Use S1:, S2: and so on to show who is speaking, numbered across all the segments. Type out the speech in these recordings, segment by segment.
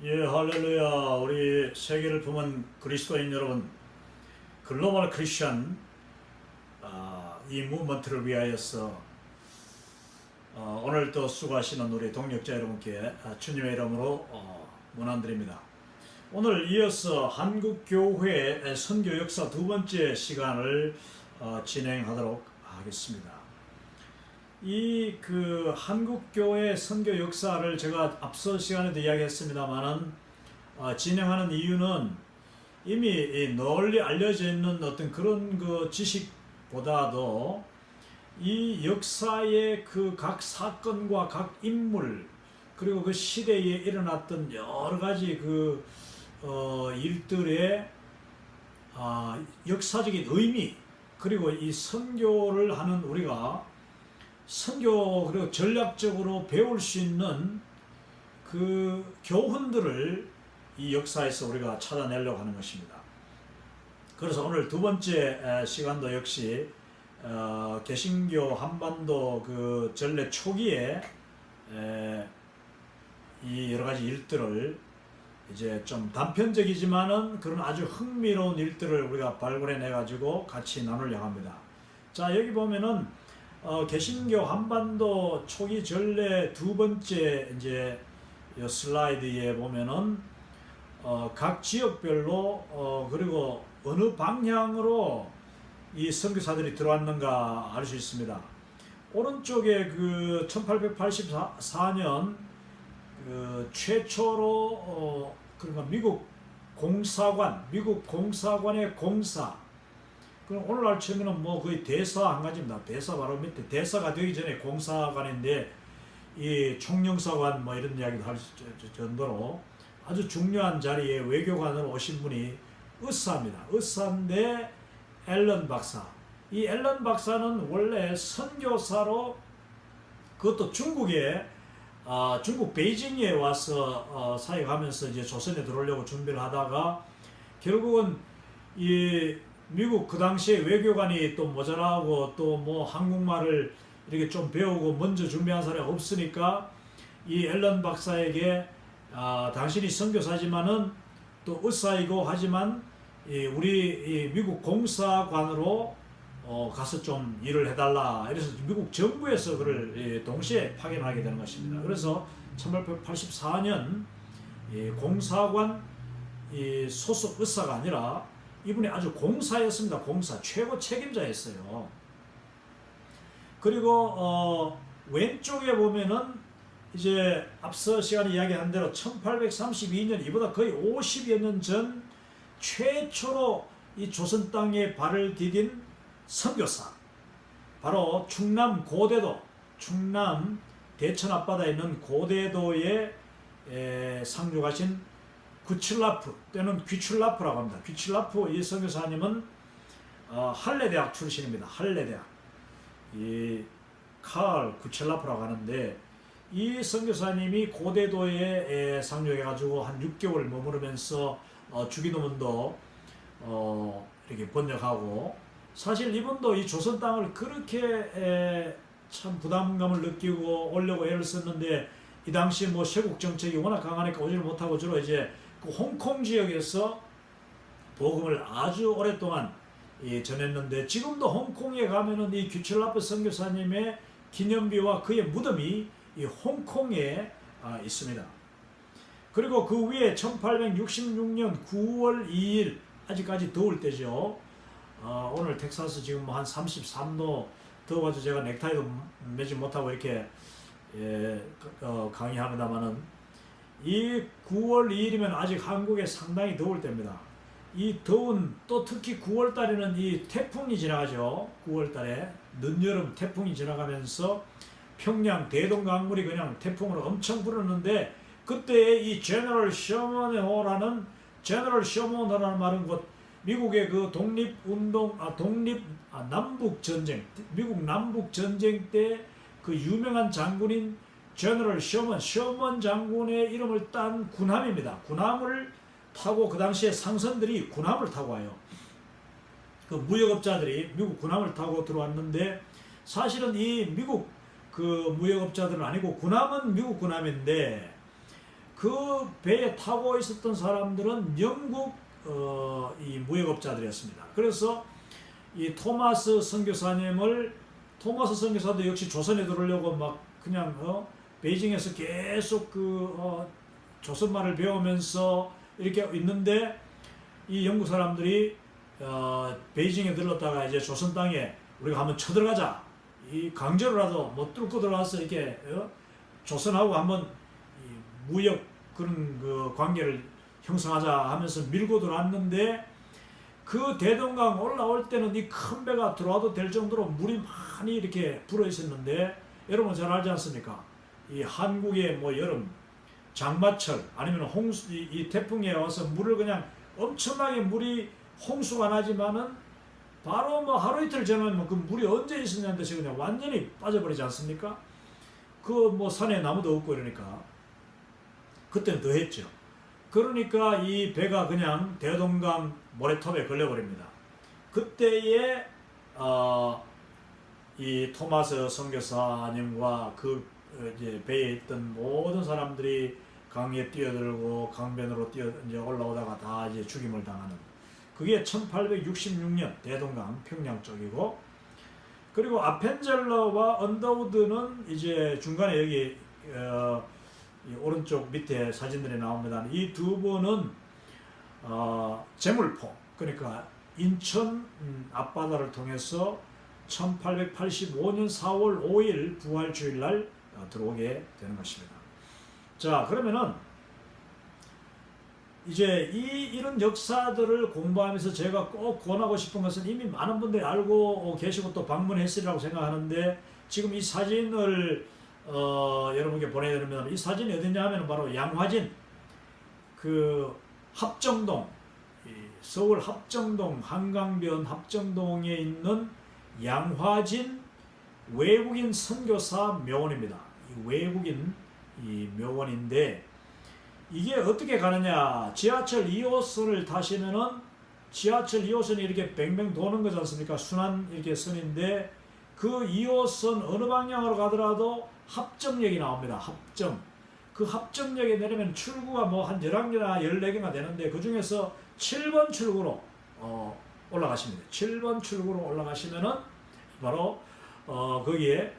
S1: 예, 할렐루야. 우리 세계를 품은 그리스도인 여러분, 글로벌 크리스천 이 무브먼트를 위하여서 오늘 또 수고하시는 우리 동력자 여러분께 주님의 이름으로 문안드립니다. 오늘 이어서 한국교회 선교 역사 두 번째 시간을 진행하도록 하겠습니다. 이 한국교회 선교 역사를 제가 앞서 시간에도 이야기했습니다만은 진행하는 이유는 이미 널리 알려져 있는 어떤 그런 그 지식보다도 이 역사의 그 각 사건과 각 인물 그리고 그 시대에 일어났던 여러 가지 일들의 역사적인 의미 그리고 이 선교를 하는 우리가 선교 그리고 전략적으로 배울 수 있는 그 교훈들을 이 역사에서 우리가 찾아내려고 하는 것입니다. 그래서 오늘 두 번째 시간도 역시 개신교 한반도 그 전래 초기에 이 여러 가지 일들을 이제 좀 단편적이지만은 그런 아주 흥미로운 일들을 우리가 발굴해내 가지고 같이 나누려고 합니다. 자, 여기 보면은 개신교 한반도 초기 전래 두 번째 이제 이 슬라이드에 보면은 각 지역별로 그리고 어느 방향으로 이 선교사들이 들어왔는가 알 수 있습니다. 오른쪽에 그 1884년 그 최초로 그러니까 미국 공사관의 공사. 그럼 오늘날 치면은 뭐 거의 대사 한 가지입니다. 대사 바로 밑에 대사가 되기 전에 공사관인데 이 총영사관 뭐 이런 이야기도 할 정도로 아주 중요한 자리에 외교관으로 오신 분이 의사입니다. 의사인데 앨런 박사. 이 앨런 박사는 원래 선교사로 그것도 중국에 중국 베이징에 와서 사역하면서 이제 조선에 들어오려고 준비를 하다가 결국은 이 미국 그 당시에 외교관이 또 모자라고 또 뭐 한국말을 이렇게 좀 배우고 먼저 준비한 사람이 없으니까 이 앨런 박사에게 당신이 선교사지만은 또 의사이고 하지만 우리 미국 공사관으로 가서 좀 일을 해달라. 그래서 미국 정부에서 그를 동시에 파견하게 되는 것입니다. 그래서 1884년 공사관 소속 의사가 아니라 이분이 아주 공사였습니다. 공사 최고 책임자였어요. 그리고 왼쪽에 보면은 이제 앞서 시간에 이야기한 대로 1832년 이보다 거의 50여 년 전 최초로 이 조선 땅에 발을 디딘 선교사, 바로 충남 고대도, 충남 대천 앞바다에 있는 고대도에 상륙하신 구칠라프 또는 귀출라프라고 합니다. 귀출라프 이 선교사님은 할레대학 출신입니다. 할레대학. 이 칼 구칠라프라고 하는데 이 선교사님이 고대도에 상륙해가지고 한 6개월 머무르면서 주기도문도 이렇게 번역하고 사실 이분도 이 조선 땅을 그렇게 참 부담감을 느끼고 오려고 애를 썼는데 이 당시 뭐 쇄국 정책이 워낙 강하니까 오지를 못하고 주로 이제 그 홍콩 지역에서 복음을 아주 오랫동안 전했는데 지금도 홍콩에 가면은 이 규철라프 선교사님의 기념비와 그의 무덤이 이 홍콩에 있습니다. 그리고 그 위에 1866년 9월 2일 아직까지 더울 때죠. 오늘 텍사스 지금 한 33도 더워가지고 제가 넥타이도 매지 못하고 이렇게 강의합니다만은 이 9월 2일이면 아직 한국에 상당히 더울 때입니다. 이 더운 또 특히 9월 달에는 이 태풍이 지나가죠. 9월 달에 늦여름 태풍이 지나가면서 평양 대동강물이 그냥 태풍으로 엄청 불었는데 그때 이 제너럴 셔먼호라는 말은 곧 미국의 그 남북 전쟁, 미국 남북 전쟁 때 그 유명한 장군인 제너럴 셔먼 장군의 이름을 딴 군함입니다. 군함을 타고 그 당시에 상선들이 군함을 타고 와요. 그 무역업자들이 미국 군함을 타고 들어왔는데 사실은 이 미국 그 무역업자들은 아니고 군함은 미국 군함인데 그 배에 타고 있었던 사람들은 영국 이 무역업자들이었습니다. 그래서 이 토마스 선교사도 역시 조선에 들어오려고 막 그냥 베이징에서 계속 조선말을 배우면서 이렇게 있는데 이 영국 사람들이 베이징에 들렀다가 이제 조선 땅에 우리가 한번 쳐들어가자, 이 강제로라도 뭐 뚫고 들어가서 이렇게 조선하고 한번 이 무역 그런 그 관계를 형성하자 하면서 밀고 들어왔는데, 그 대동강 올라올 때는 이 큰 배가 들어와도 될 정도로 물이 많이 이렇게 불어 있었는데, 여러분 잘 알지 않습니까? 이 한국의 뭐 여름 장마철 아니면 홍수, 이 태풍에 와서 물을 그냥 엄청나게 물이 홍수가 나지만은 바로 뭐 하루 이틀 지나면 그 물이 언제 있었냐는 듯이 그냥 완전히 빠져버리지 않습니까? 그 뭐 산에 나무도 없고 이러니까 그때는 더 했죠. 그러니까 이 배가 그냥 대동강 모래톱에 걸려버립니다. 그때에 이 토마스 선교사님과 그 이제 배에 있던 모든 사람들이 강에 뛰어들고 강변으로 이제 올라오다가 다 이제 죽임을 당하는, 그게 1866년 대동강 평양 쪽이고, 그리고 아펜젤러와 언더우드는 이제 중간에 여기 이 오른쪽 밑에 사진들이 나옵니다. 이 두 분은 제물포, 그러니까 인천 앞바다를 통해서 1885년 4월 5일 부활주일날 들어오게 되는 것입니다. 자, 그러면은 이제 이런 역사들을 공부하면서 제가 꼭 권하고 싶은 것은 이미 많은 분들이 알고 계시고 또 방문했으리라고 생각하는데, 지금 이 사진을 여러분께 보내드리면, 이 사진이 어디냐 하면 바로 양화진 그 합정동, 서울 합정동 한강변 합정동에 있는 양화진 외국인 선교사 묘원입니다. 이 외국인 이 묘원인데, 이게 어떻게 가느냐, 지하철 2호선을 타시면은 지하철 2호선이 이렇게 뱅뱅 도는 거지 않습니까? 순환 이렇게 선인데, 그 2호선 어느 방향으로 가더라도 합정역이 나옵니다. 합정. 그 합정역에 내리면 출구가 뭐 한 11개나 14개가 되는데, 그 중에서 7번 출구로 올라가십니다. 7번 출구로 올라가시면은 바로 거기에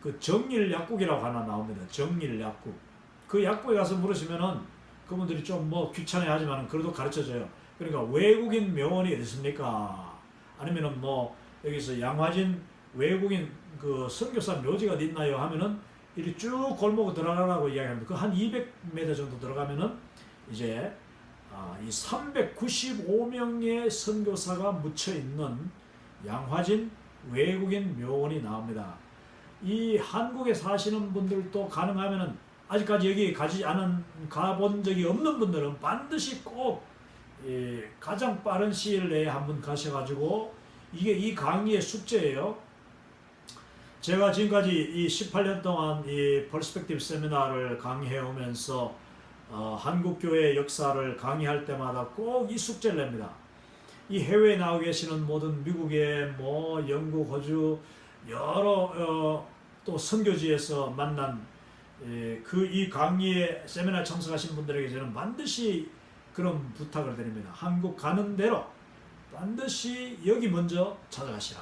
S1: 그 정일약국이라고 하나 나옵니다. 정일약국. 그 약국에 가서 물으시면은 그분들이 좀 뭐 귀찮아 하지만 그래도 가르쳐줘요. 그러니까 외국인 묘원이 어디 있습니까? 아니면은 뭐 여기서 양화진 외국인 그 선교사 묘지가 어디 있나요? 하면은 이렇게 쭉 골목을 들어가라고 이야기합니다. 그 한 200m 정도 들어가면은 이제 이 395명의 선교사가 묻혀 있는 양화진 외국인 묘원이 나옵니다. 이 한국에 사시는 분들도 가능하면은, 아직까지 여기 가본 적이 없는 분들은 반드시 꼭 가장 빠른 시일 내에 한번 가셔가지고, 이게 이 강의의 숙제예요. 제가 지금까지 이 18년 동안 이 퍼스펙티브 세미나를 강의해 오면서 한국교회 역사를 강의할 때마다 꼭 이 숙제를 냅니다. 이 해외에 나와 계시는 모든 미국의 뭐 영국, 호주 여러 또 선교지에서 만난 이 강의에 세미나 참석하신 분들에게 저는 반드시 그런 부탁을 드립니다. 한국 가는 대로 반드시 여기 먼저 찾아가시라.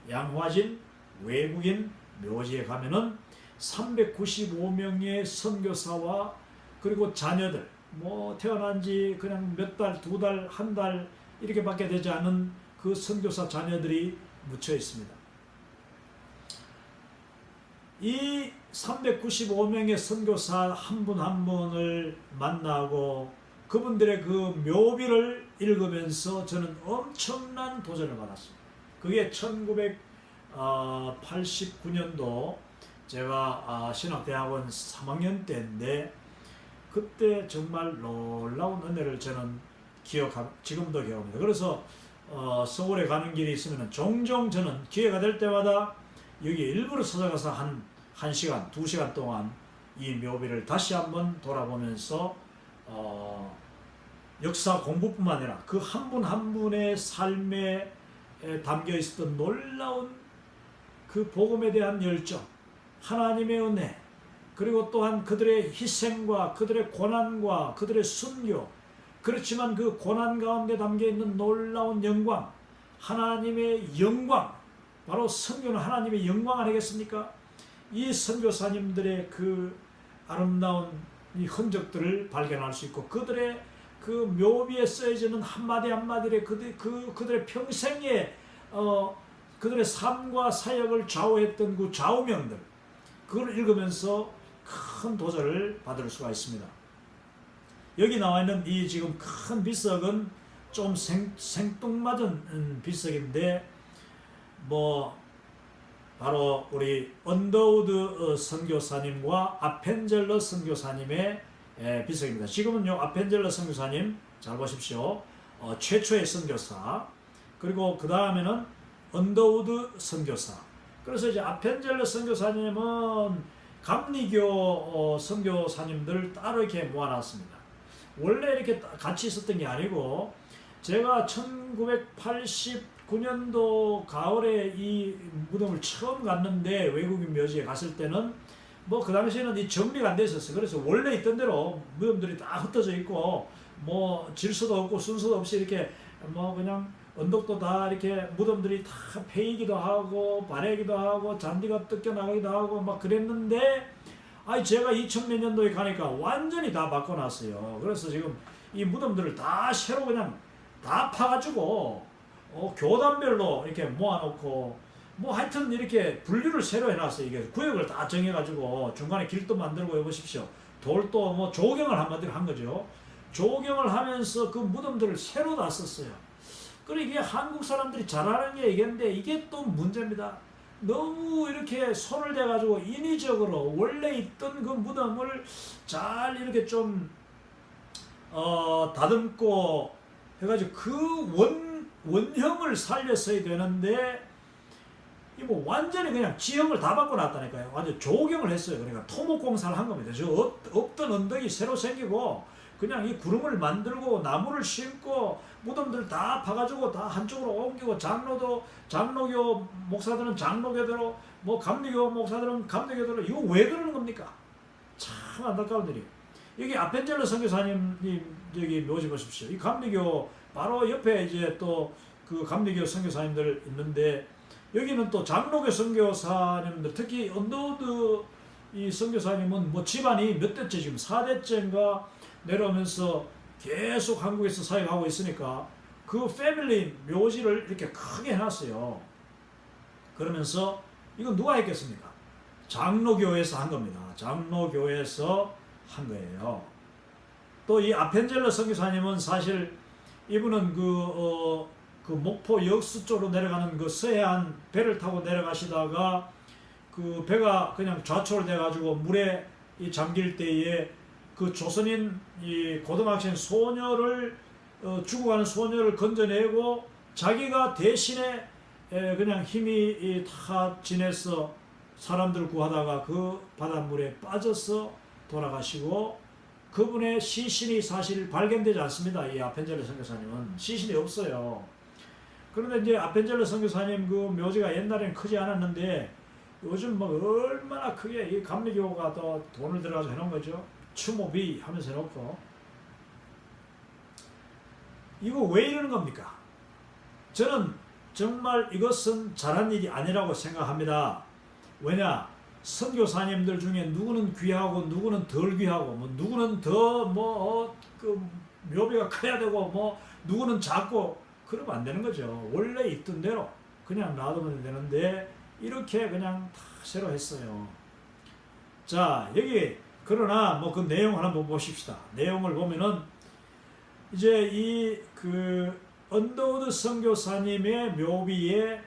S1: 양화진 외국인 묘지에 가면은 395명의 선교사와 그리고 자녀들, 뭐 태어난 지 그냥 몇 달, 두 달, 한 달 이렇게 밖에 되지 않은 그 선교사 자녀들이 묻혀 있습니다. 이 395명의 선교사 한 분 한 분을 만나고 그분들의 그 묘비를 읽으면서 저는 엄청난 도전을 받았습니다. 그게 1989년도 제가 신학대학원 3학년 때인데, 그때 정말 놀라운 은혜를 저는 지금도 기억합니다. 그래서 서울에 가는 길이 있으면 종종 저는 기회가 될 때마다 여기 일부러 찾아가서 한 시간, 2시간 동안 이 묘비를 다시 한번 돌아보면서 역사 공부뿐만 아니라 그 한 분 한 분의 삶에 담겨 있었던 놀라운 그 복음에 대한 열정, 하나님의 은혜, 그리고 또한 그들의 희생과 그들의 고난과 그들의 순교, 그렇지만 그 고난 가운데 담겨있는 놀라운 영광, 하나님의 영광, 바로 선교는 하나님의 영광 아니겠습니까? 이 선교사님들의 그 아름다운 이 흔적들을 발견할 수 있고, 그들의 그 묘비에 쓰여지는 한마디 한마디에 그들의 평생에 그들의 삶과 사역을 좌우했던 그 좌우명들, 그걸 읽으면서 큰 도전을 받을 수가 있습니다. 여기 나와 있는 이 지금 큰 비석은 좀 생뚱맞은 비석인데, 바로 우리 언더우드 선교사님과 아펜젤러 선교사님의 비석입니다. 지금은요, 아펜젤러 선교사님 잘 보십시오. 최초의 선교사, 그리고 그 다음에는 언더우드 선교사. 그래서 이제 아펜젤러 선교사님은 감리교 선교사님들 따로 이렇게 모아놨습니다. 원래 이렇게 같이 있었던 게 아니고, 제가 1989년도 가을에 이 무덤을 처음 갔는데, 외국인 묘지에 갔을 때는 그 당시에는 이 정리가 안 돼 있었어요. 그래서 원래 있던 대로 무덤들이 다 흩어져 있고, 질서도 없고 순서도 없이 이렇게 그냥 언덕도 다 이렇게 무덤들이 다 패이기도 하고 바래기도 하고 잔디가 뜯겨나가기도 하고 막 그랬는데, 제가 2000몇 년도에 가니까 완전히 다 바꿔놨어요. 그래서 지금 이 무덤들을 다 새로 그냥 다 파가지고 교단별로 이렇게 모아놓고, 하여튼 이렇게 분류를 새로 해놨어요. 이게 구역을 다 정해가지고 중간에 길도 만들고, 해보십시오. 돌도 조경을 한마디로 한 거죠. 조경을 하면서 그 무덤들을 새로 다 썼어요. 그리고 이게 한국 사람들이 잘하는 게 이건데, 이게 또 문제입니다. 너무 이렇게 손을 대가지고 인위적으로 원래 있던 그 무덤을 잘 이렇게 좀 다듬고 해가지고 그 원형을 살렸어야 되는데, 완전히 그냥 지형을 다 바꿔놨다니까요. 완전 조경을 했어요. 그러니까 토목공사를 한 겁니다. 저 없던 언덕이 새로 생기고, 그냥 이 구름을 만들고 나무를 심고 무덤들 다 파가지고 다 한쪽으로 옮기고, 장로교 목사들은 장로교대로, 감리교 목사들은 감리교대로. 이거 왜 그러는 겁니까? 참 안타까운 일이에요. 여기 아펜젤러 선교사님 여기 묘지 보십시오. 이 감리교 바로 옆에 이제 또 그 감리교 선교사님들 있는데, 여기는 또 장로교 선교사님들, 특히 언더우드 이 선교사님은 집안이 몇 대째, 지금 4대째인가 내려오면서 계속 한국에서 사역하고 있으니까 그 패밀리 묘지를 이렇게 크게 해놨어요. 그러면서 이건 누가 했겠습니까? 장로교에서 한 겁니다. 장로교에서 한 거예요. 또 이 아펜젤러 선교사님은 사실 이분은 그 목포 역수 쪽으로 내려가는 그 서해안 배를 타고 내려가시다가 그 배가 그냥 좌초돼 가지고 물에 잠길 때에 그 조선인 이 고등학생 소녀를 죽어가는 소녀를 건져내고, 자기가 대신에 그냥 힘이 다 지내서 사람들을 구하다가 그 바닷물에 빠져서 돌아가시고, 그분의 시신이 사실 발견되지 않습니다. 이 아펜젤러 선교사님은 시신이 없어요. 그런데 이제 아펜젤러 선교사님 그 묘지가 옛날에는 크지 않았는데, 요즘 얼마나 크게 이 감리교가 더 돈을 들어가서 해놓은 거죠. 추모비 하면서 해놓고. 이거 왜 이러는 겁니까? 저는 정말 이것은 잘한 일이 아니라고 생각합니다. 왜냐? 선교사님들 중에 누구는 귀하고 누구는 덜 귀하고, 누구는 더 그 묘비가 커야 되고, 누구는 작고, 그러면 안 되는 거죠. 원래 있던 대로 그냥 놔두면 되는데, 이렇게 그냥 다 새로 했어요. 자, 여기 그러나 그 내용 한번 보십시다. 내용을 보면은 이제 이 그 언더우드 선교사님의 묘비의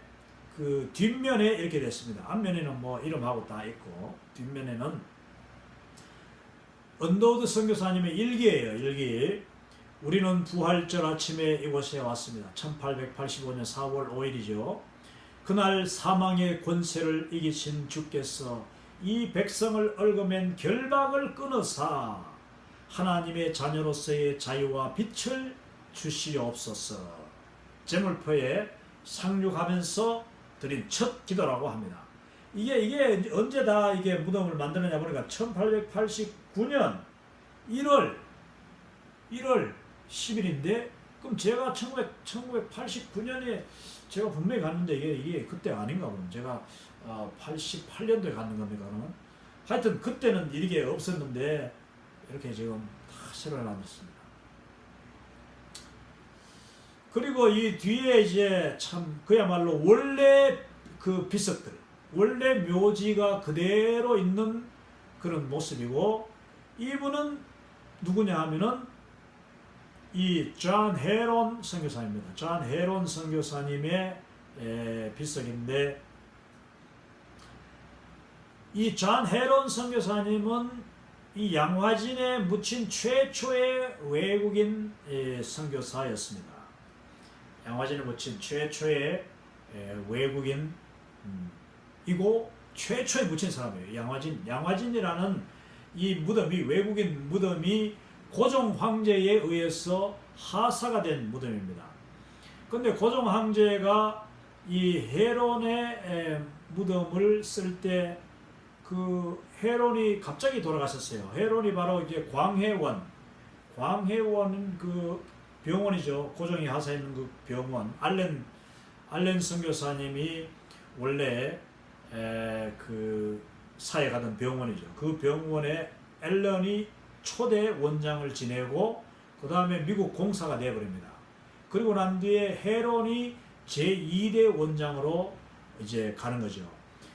S1: 그 뒷면에 이렇게 됐습니다. 앞면에는 이름하고 다 있고, 뒷면에는 언더우드 선교사님의 일기예요. 일기. 우리는 부활절 아침에 이곳에 왔습니다. 1885년 4월 5일이죠. 그날 사망의 권세를 이기신 주께서 이 백성을 얽어맨 결박을 끊으사 하나님의 자녀로서의 자유와 빛을 주시옵소서. 제물포에 상륙하면서 드린 첫 기도라고 합니다. 이게 언제 다 이게 무덤을 만드느냐 보니까 1889년 1월 10일인데, 그럼 제가 1989년에 제가 분명히 갔는데 이게 그때 아닌가 보면 제가 88년도에 갔는 겁니까 그러면? 하여튼 그때는 이게 없었는데 이렇게 지금 다 새로 해놨습니다. 그리고 이 뒤에 이제 참 그야말로 원래 그 비석들, 원래 묘지가 그대로 있는 그런 모습이고, 이분은 누구냐 하면은 이 존 헤론 선교사입니다. 존 헤론 선교사님의 비석인데, 이 존 헤론 선교사님은 이 양화진에 묻힌 최초의 외국인 선교사였습니다. 양화진에 묻힌 최초의 외국인이고 최초에 묻힌 사람이에요. 양화진이라는 이 무덤이, 외국인 무덤이 고종 황제에 의해서 하사가 된 무덤입니다. 근데 고종 황제가 이 헤론의 무덤을 쓸 때 그 헤론이 갑자기 돌아가셨어요. 헤론이 바로 이제 광해원 그 병원이죠. 고종이 하사했는 그 병원. 알렌 선교사님이 원래 그 사에 가던 병원이죠. 그 병원에 앨런이 초대 원장을 지내고 그 다음에 미국 공사가 되어버립니다. 그리고 난 뒤에 헤론이 제2대 원장으로 이제 가는 거죠.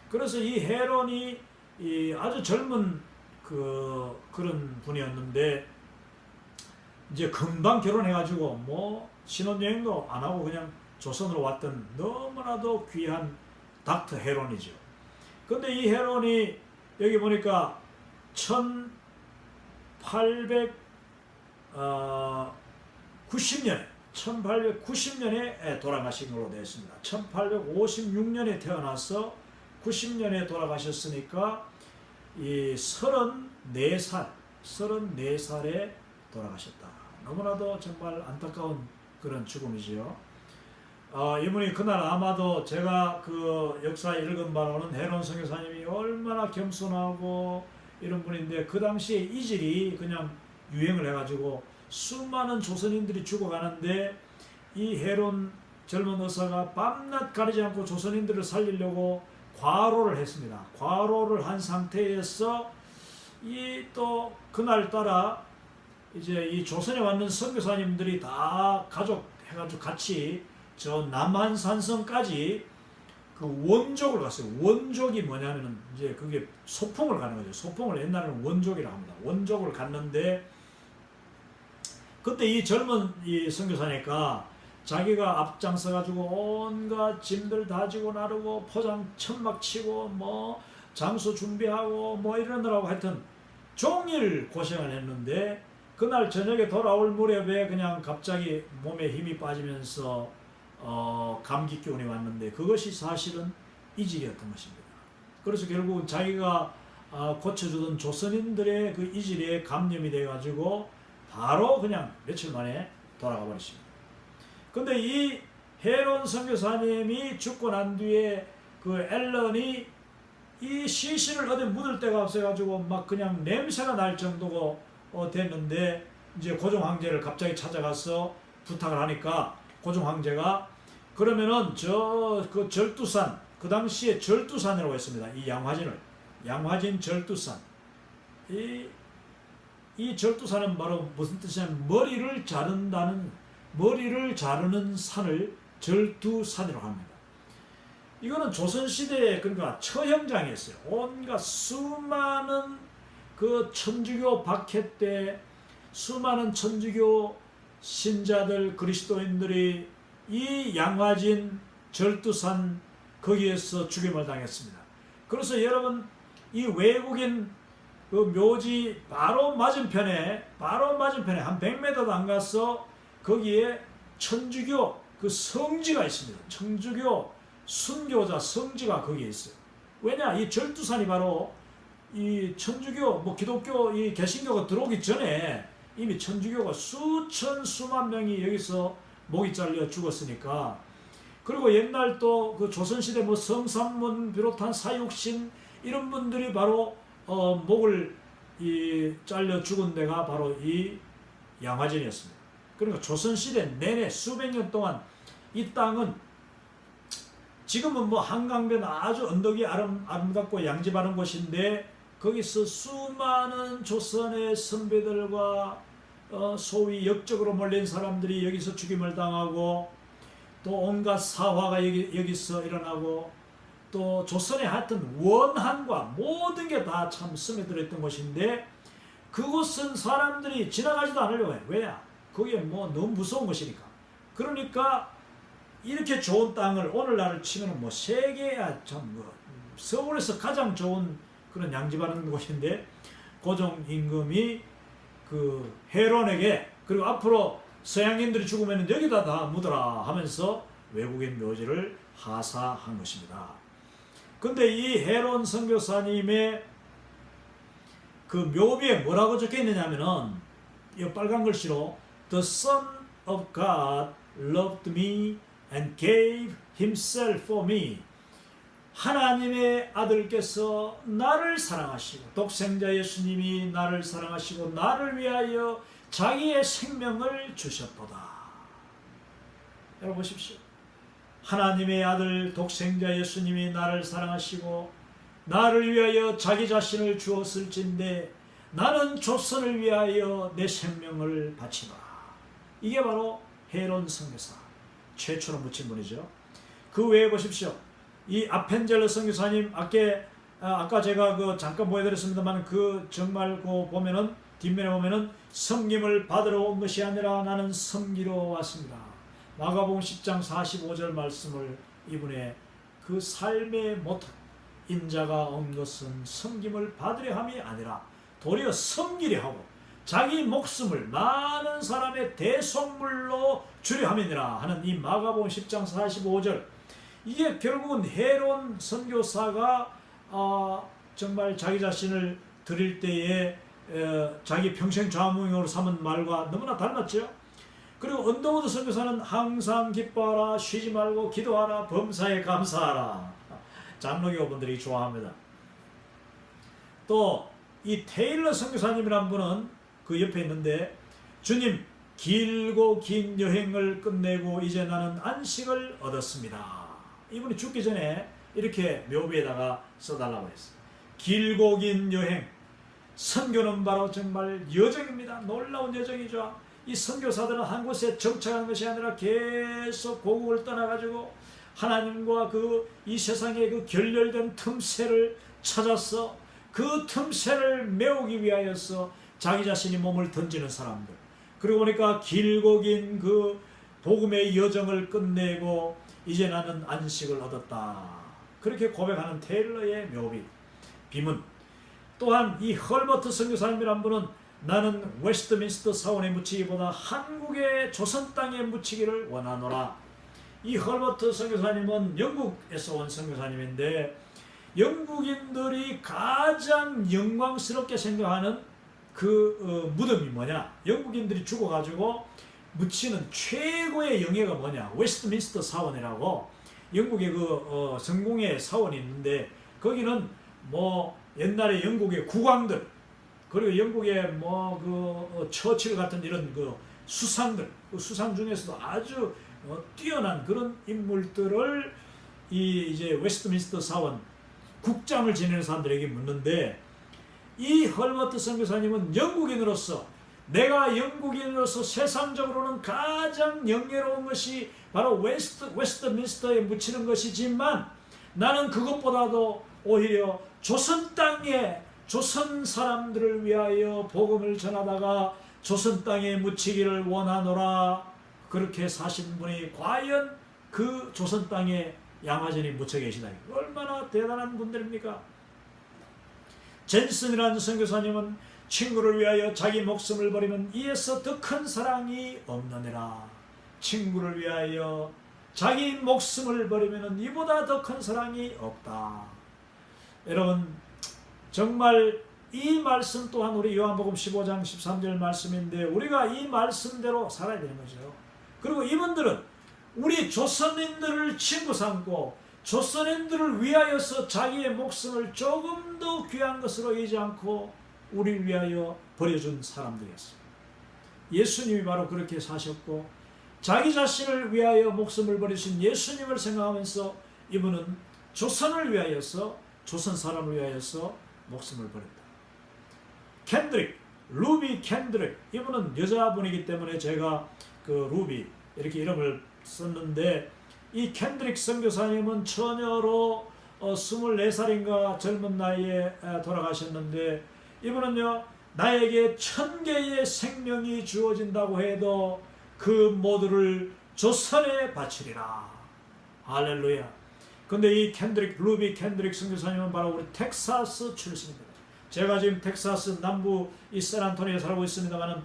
S1: 그래서 이 헤론이 아주 젊은 그런 분이었는데, 이제 금방 결혼해가지고 뭐 신혼여행도 안 하고 그냥 조선으로 왔던 너무나도 귀한 닥터 헤론이죠. 근데 이 헤론이 여기 보니까 1890년에 돌아가신 걸로 되어 있습니다. 1856년에 태어나서 90년에 돌아가셨으니까 이 34살에 돌아가셨다. 너무나도 정말 안타까운 그런 죽음이지요. 이분이 그날 아마도 제가 그 역사에 읽은 바로는 헤론 선교사님이 얼마나 겸손하고 이런 분인데, 그 당시에 이질이 그냥 유행을 해가지고 수많은 조선인들이 죽어가는데, 이 헤론 젊은 의사가 밤낮 가리지 않고 조선인들을 살리려고 과로를 했습니다. 과로를 한 상태에서 또 그날따라 이제 이 조선에 왔는 선교사님들이 다 가족 해가지고 같이 저 남한산성까지 그 원족을 갔어요. 원족이 뭐냐면은 이제 그게 소풍을 가는 거죠. 소풍을 옛날에는 원족이라고 합니다. 원족을 갔는데, 그때 이 젊은 이 선교사니까 자기가 앞장서가지고 온갖 짐들 다지고 나르고 포장 천막 치고 뭐 장소 준비하고 뭐 이러느라고 하여튼 종일 고생을 했는데, 그날 저녁에 돌아올 무렵에 그냥 갑자기 몸에 힘이 빠지면서 감기 기운이 왔는데, 그것이 사실은 이질이었던 것입니다. 그래서 결국은 자기가 고쳐주던 조선인들의 그 이질에 감염이 돼가지고 바로 그냥 며칠 만에 돌아가 버렸습니다. 근데 이 헤론 선교사님이 죽고 난 뒤에 그 앨런이 이 시신을 어디 묻을 데가 없어가지고 막 그냥 냄새가 날 정도고 됐는데, 이제 고종 황제를 갑자기 찾아가서 부탁을 하니까 고종 황제가 그러면은 그 절두산, 그 당시에 절두산이라고 했습니다. 이 양화진 절두산. 이 절두산은 바로 무슨 뜻이냐면 머리를 자르는 산을 절두산이라고 합니다. 이거는 조선시대에 그러니까 처형장이었어요. 온갖 수많은 그 천주교 박해 때 수많은 천주교 신자들, 그리스도인들이 이 양화진 절두산 거기에서 죽임을 당했습니다. 그래서 여러분, 이 외국인 그 묘지 바로 맞은편에 한 100m도 안 가서 거기에 천주교 그 성지가 있습니다. 천주교 순교자 성지가 거기에 있어요. 왜냐? 이 절두산이 바로 이 천주교, 뭐 기독교, 이 개신교가 들어오기 전에 이미 천주교가 수만 명이 여기서 목이 잘려 죽었으니까, 그리고 옛날 또 그 조선시대 뭐 성삼문 비롯한 사육신 이런 분들이 바로 목을 잘려 죽은 데가 바로 이 양화진이었습니다. 그러니까 조선시대 내내 수백 년 동안 이 땅은 지금은 뭐 한강변 아주 언덕이 아름답고 양지 바른 곳인데 거기서 수많은 조선의 선배들과 소위 역적으로 몰린 사람들이 여기서 죽임을 당하고 또 온갖 사화가 여기서 일어나고 또 조선의 하여튼 원한과 모든 게 다 참 스며들었던 곳인데 그곳은 사람들이 지나가지도 않으려고 해요. 왜냐? 거기에 뭐 너무 무서운 곳이니까. 그러니까 이렇게 좋은 땅을 오늘날을 치면 뭐 세계야 참 뭐 서울에서 가장 좋은 그런 양지 바른 곳인데 고종 임금이 그 해론에게 그리고 앞으로 서양인들이 죽으면 여기다 다 묻어라 하면서 외국인 묘지를 하사한 것입니다. 근데 이 해론 선교사님의 그 묘비에 뭐라고 적혀 있느냐면은 이 빨간 글씨로 The Son of God loved me and gave himself for me. 하나님의 아들께서 나를 사랑하시고 독생자 예수님이 나를 사랑하시고 나를 위하여 자기의 생명을 주셨도다. 여러분 보십시오. 하나님의 아들 독생자 예수님이 나를 사랑하시고 나를 위하여 자기 자신을 주었을진데 나는 조선을 위하여 내 생명을 바치노라. 이게 바로 해론 선교사 최초로 묻힌 분이죠. 그 외에 보십시오. 이 아펜젤러 선교사님 아까 제가 그 잠깐 보여드렸습니다만 그 정말 그 보면은 뒷면에 보면은 섬김을 받으러 온 것이 아니라 나는 섬기러 왔습니다. 마가복음 10장 45절 말씀을 이분의 그 삶의 모토 인자가 온 것은 섬김을 받으려 함이 아니라 도리어 섬기려 하고 자기 목숨을 많은 사람의 대속물로 주려 함이니라 하는 이 마가복음 10장 45절 이게 결국은 해론 선교사가 정말 자기 자신을 드릴 때에 자기 평생 좌무용으로 삼은 말과 너무나 닮았죠. 그리고 언더우드 선교사는 항상 기뻐하라, 쉬지 말고 기도하라, 범사에 감사하라. 장로교분들이 좋아합니다. 또 이 테일러 선교사님이란 분은 그 옆에 있는데 주님 길고 긴 여행을 끝내고 이제 나는 안식을 얻었습니다. 이분이 죽기 전에 이렇게 묘비에다가 써달라고 했어요. 길고 긴 여행. 선교는 바로 정말 여정입니다. 놀라운 여정이죠. 이 선교사들은 한 곳에 정착하는 것이 아니라 계속 고국을 떠나가지고 하나님과 이 세상의 그 결렬된 틈새를 찾아서 그 틈새를 메우기 위하여서 자기 자신이 몸을 던지는 사람들. 그러고 보니까 길고 긴 그 복음의 여정을 끝내고 이제 나는 안식을 얻었다. 그렇게 고백하는 테일러의 묘비, 비문. 또한 이 헐버트 선교사님이란 분은 나는 웨스트민스터 사원에 묻히기보다 한국의 조선 땅에 묻히기를 원하노라. 이 헐버트 선교사님은 영국에서 온 선교사님인데 영국인들이 가장 영광스럽게 생각하는 그 무덤이 뭐냐? 영국인들이 죽어가지고 묻히는 최고의 영예가 뭐냐? 웨스트민스터 사원이라고 영국의 그 성공의 사원이 있는데 거기는 뭐 옛날에 영국의 국왕들 그리고 영국의 뭐 그 처칠 같은 이런 그 수상들 그 수상 중에서도 아주 뛰어난 그런 인물들을 이제 웨스트민스터 사원 국장을 지내는 사람들에게 묻는데 이 헐버트 선교사님은 영국인으로서 내가 영국인으로서 세상적으로는 가장 영예로운 것이 바로 웨스트민스터에 묻히는 것이지만 나는 그것보다도 오히려 조선 땅에 조선 사람들을 위하여 복음을 전하다가 조선 땅에 묻히기를 원하노라. 그렇게 사신 분이 과연 그 조선 땅에 양화전에 묻혀 계시다. 얼마나 대단한 분들입니까? 젠슨이라는 선교사님은 친구를 위하여 자기 목숨을 버리면 이에서 더 큰 사랑이 없느니라. 친구를 위하여 자기 목숨을 버리면 이보다 더 큰 사랑이 없다. 여러분 정말 이 말씀 또한 우리 요한복음 15장 13절 말씀인데 우리가 이 말씀대로 살아야 되는 거죠. 그리고 이분들은 우리 조선인들을 친구 삼고 조선인들을 위하여서 자기의 목숨을 조금 더 귀한 것으로 여기지 않고 우리를 위하여 버려준 사람들이었어요. 예수님이 바로 그렇게 사셨고 자기 자신을 위하여 목숨을 버리신 예수님을 생각하면서 이분은 조선을 위하여서 조선 사람을 위하여서 목숨을 버렸다. 켄드릭, 루비 켄드릭, 이분은 여자분이기 때문에 제가 그 루비 이렇게 이름을 썼는데, 이 켄드릭 선교사님은 처녀로 24살인가 젊은 나이에 돌아가셨는데, 이분은요 나에게 1000개의 생명이 주어진다고 해도 그 모두를 조선에 바치리라. 할렐루야. 근데 이 루비 켄드릭 선교사님은 바로 우리 텍사스 출신입니다. 제가 지금 텍사스 남부 이 샌안토니오에 살고 있습니다만은,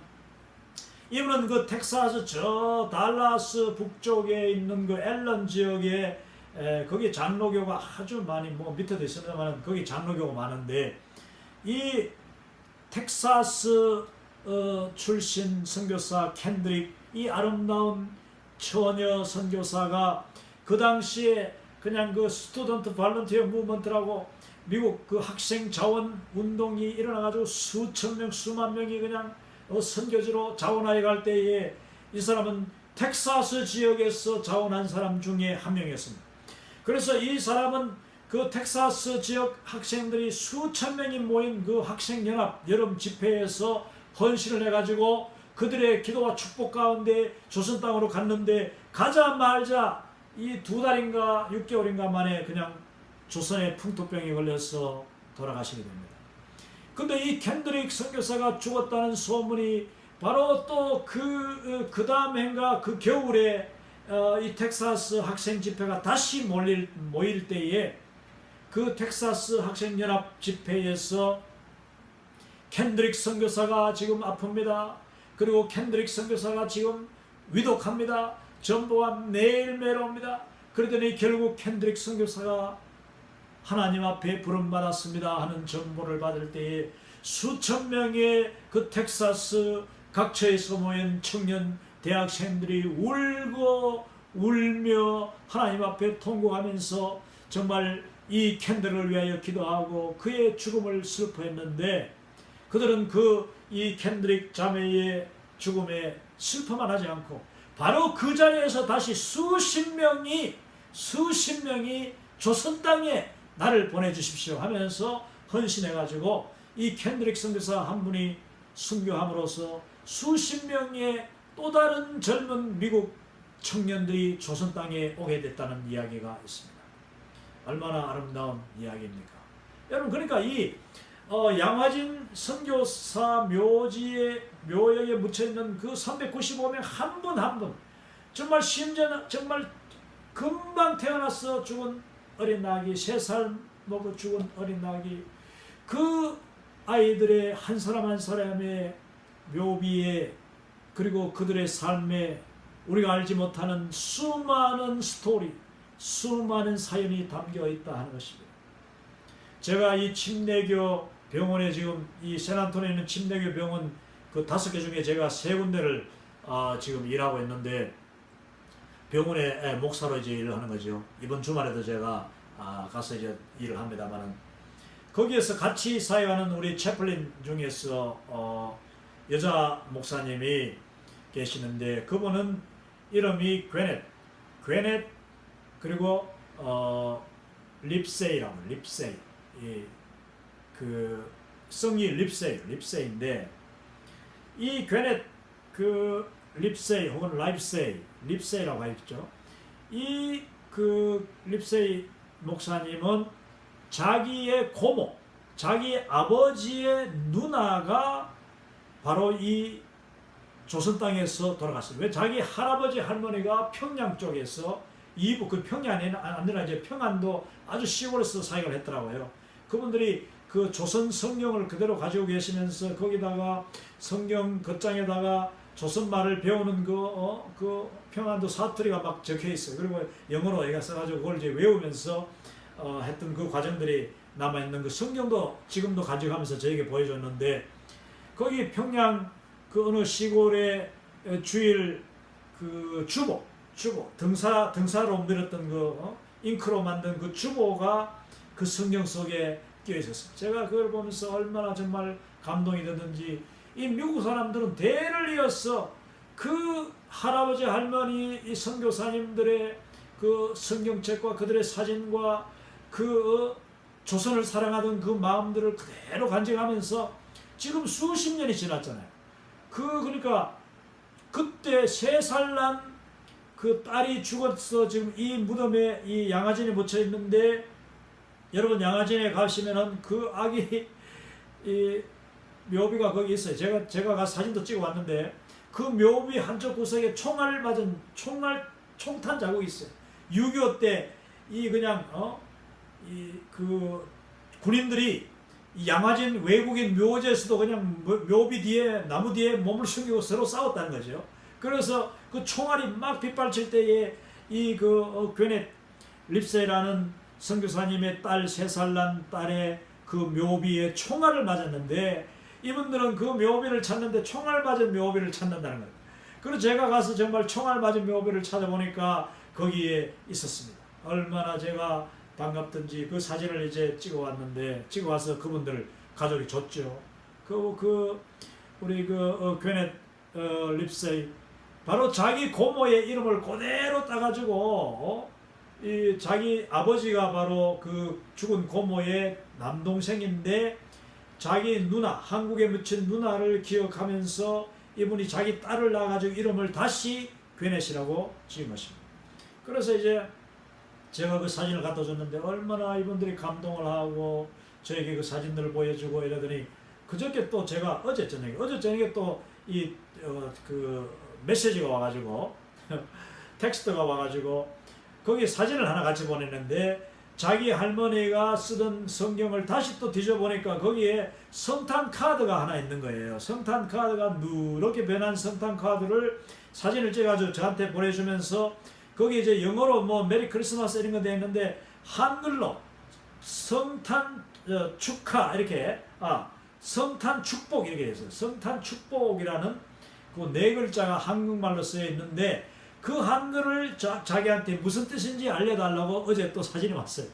S1: 이분은 그 텍사스 저 달라스 북쪽에 있는 그 앨런 지역에 거기 장로교가 아주 많이 뭐 밑에도 있습니다만은 거기 장로교가 많은데, 이 텍사스 출신 선교사 켄드릭, 이 아름다운 처녀 선교사가 그 당시에 그냥 그 스튜던트 발런티어 무브먼트라고 미국 그 학생 자원 운동이 일어나가지고 수천 명 수만 명이 그냥 선교지로 자원하여 갈 때에 이 사람은 텍사스 지역에서 자원한 사람 중에 한 명이었습니다. 그래서 이 사람은 그 텍사스 지역 학생들이 수천 명이 모인 그 학생연합 여름 집회에서 헌신을 해가지고 그들의 기도와 축복 가운데 조선 땅으로 갔는데, 가자마자 이 2달인가 6개월인가 만에 그냥 조선에 풍토병에 걸려서 돌아가시게 됩니다. 근데 이 켄드릭 선교사가 죽었다는 소문이 바로 또 그 다음 해인가 그 겨울에 이 텍사스 학생 집회가 다시 모일 때에 그 텍사스 학생연합 집회에서 켄드릭 선교사가 지금 아픕니다. 그리고 켄드릭 선교사가 지금 위독합니다. 전부가 매일매일 옵니다. 그러더니 결국 켄드릭 선교사가 하나님 앞에 부름받았습니다 하는 정보를 받을 때에 수천 명의 그 텍사스 각처에서 모인 청년 대학생들이 울고 울며 하나님 앞에 통곡하면서 정말 이 켄드릭을 위하여 기도하고 그의 죽음을 슬퍼했는데, 그들은 이 켄드릭 자매의 죽음에 슬퍼만 하지 않고 바로 그 자리에서 다시 수십 명이 조선 땅에 나를 보내주십시오 하면서 헌신해가지고 이 켄드릭 선교사 한 분이 순교함으로써 수십 명의 또 다른 젊은 미국 청년들이 조선 땅에 오게 됐다는 이야기가 있습니다. 얼마나 아름다운 이야기입니까? 여러분, 그러니까 이 양화진 선교사 묘역에 묻혀있는 그 395명 한 분 한 분, 정말 심지어는 정말 금방 태어나서 죽은 어린 낙이, 3살 먹어 죽은 어린 낙이, 그 아이들의 한 사람 한 사람의 묘비에, 그리고 그들의 삶에 우리가 알지 못하는 수많은 스토리, 수많은 사연이 담겨 있다 하는 것입니다. 제가 이 침례교 병원에 지금 이 샌안토니오에 있는 침례교 병원 그 5개 중에 제가 3군데를 지금 일하고 있는데, 병원에 목사로 이제 일을 하는 거죠. 이번 주말에도 제가 가서 이제 일을 합니다만은, 거기에서 같이 사역하는 우리 채플린 중에서 여자 목사님이 계시는데, 그분은 이름이 괴넷 그리고 립세이라고, 립세이, 그 성이 립세이인데, 이 괴넷 그 립세이 혹은 립세이라고 하죠. 이 그 립세이 목사님은 자기의 고모, 자기 아버지의 누나가 바로 이 조선 땅에서 돌아갔어요. 왜? 자기 할아버지 할머니가 평양 쪽에서 그 평양이 아니라 이제 평안도 아주 시골에서 사역을 했더라고요. 그분들이 그 조선 성경을 그대로 가지고 계시면서 거기다가 성경 겉장에다가 조선말을 배우는 그 평안도 사투리가 막 적혀 있어요. 그리고 영어로 얘가 써가지고 그걸 이제 외우면서 했던 그 과정들이 남아있는 그 성경도 지금도 가져가면서 저에게 보여줬는데, 거기 평양 그 어느 시골의 주일 그 주보, 주보, 등사로 밀었던 잉크로 만든 그 주보가 그 성경 속에 끼어 있었습니다. 제가 그걸 보면서 얼마나 정말 감동이 됐는지, 이 미국 사람들은 대를 이어서 그 할아버지 할머니 이 선교사님들의 그 성경책과 그들의 사진과 그 조선을 사랑하던 그 마음들을 그대로 간직하면서 지금 수십 년이 지났잖아요. 그러니까 그때 3살 난 그 딸이 죽었어. 지금 이 무덤에 이 양화진에 묻혀 있는데, 여러분 양화진에 가시면은 그 아기 이 묘비가 거기 있어요. 제가 가서 사진도 찍어 왔는데, 그 묘비 한쪽 구석에 총알 맞은 총탄 자국이 있어요. 6.25 때 이 그냥 그 군인들이 이 양화진 외국인 묘지에서도 그냥 묘비 뒤에 나무 뒤에 몸을 숨기고 서로 싸웠다는 거죠. 그래서 그 총알이 막 빗발칠 때에 이 괴넷 립세이라는 선교사님의 딸 3살 난 딸의 그 묘비에 총알을 맞았는데, 이분들은 그 묘비를 찾는데 총알 맞은 묘비를 찾는다는 거예요. 그래서 제가 가서 정말 총알 맞은 묘비를 찾아보니까 거기에 있었습니다. 얼마나 제가 반갑던지 그 사진을 이제 찍어와서 그분들 가족이 줬죠. 우리 괴넷 립세이, 바로 자기 고모의 이름을 그대로 따가지고 이 자기 아버지가 바로 그 죽은 고모의 남동생인데, 자기 누나, 한국에 묻힌 누나를 기억하면서 이분이 자기 딸을 낳아가지고 이름을 다시 괴넷이라고 지은 것입니다. 그래서 이제 제가 그 사진을 갖다 줬는데 얼마나 이분들이 감동을 하고 저에게 그 사진들을 보여주고 이러더니, 그저께 또 제가 어제 저녁에 또 그 메시지가 와가지고 텍스트가 와가지고 거기 사진을 하나 같이 보냈는데, 자기 할머니가 쓰던 성경을 다시 또 뒤져보니까 거기에 성탄 카드가 하나 있는 거예요. 성탄 카드가 누렇게 변한 성탄 카드를 사진을 찍어가지고 저한테 보내주면서, 거기 이제 영어로 뭐 메리 크리스마스 이런 거 되어 있는데, 한글로 성탄 축하 이렇게 성탄 축복 이렇게 되어 있어요. 성탄 축복이라는 그 4글자가 한국말로 쓰여 있는데, 그 한글을 자기한테 무슨 뜻인지 알려달라고 어제 또 사진이 왔어요.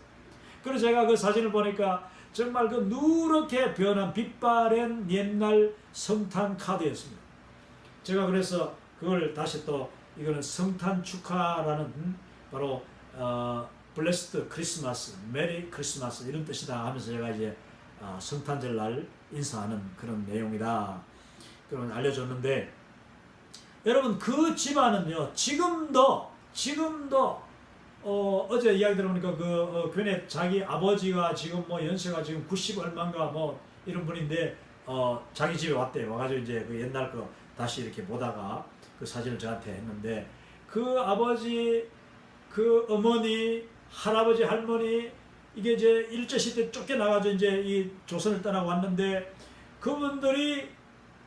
S1: 그래서 제가 그 사진을 보니까 정말 그 누렇게 변한 빛바랜 옛날 성탄 카드였습니다. 제가 그래서 그걸 다시 또 이거는 성탄 축하라는 바로 블레스드 크리스마스, 메리 크리스마스 이런 뜻이다 하면서 제가 이제 성탄절 날 인사하는 그런 내용이다 그런 알려줬는데, 여러분 그 집안은요 지금도 어제 이야기 들어보니까 괴넷 자기 아버지가 지금 뭐 연세가 지금 90 얼마인가 뭐 이런 분인데 자기 집에 왔대요. 와가지고 이제 그 옛날 거 다시 이렇게 보다가 그 사진을 저한테 했는데, 그 아버지, 그 어머니, 할아버지, 할머니, 이게 이제 일제시대 쫓겨나가지고 이제 이 조선을 떠나고 왔는데, 그분들이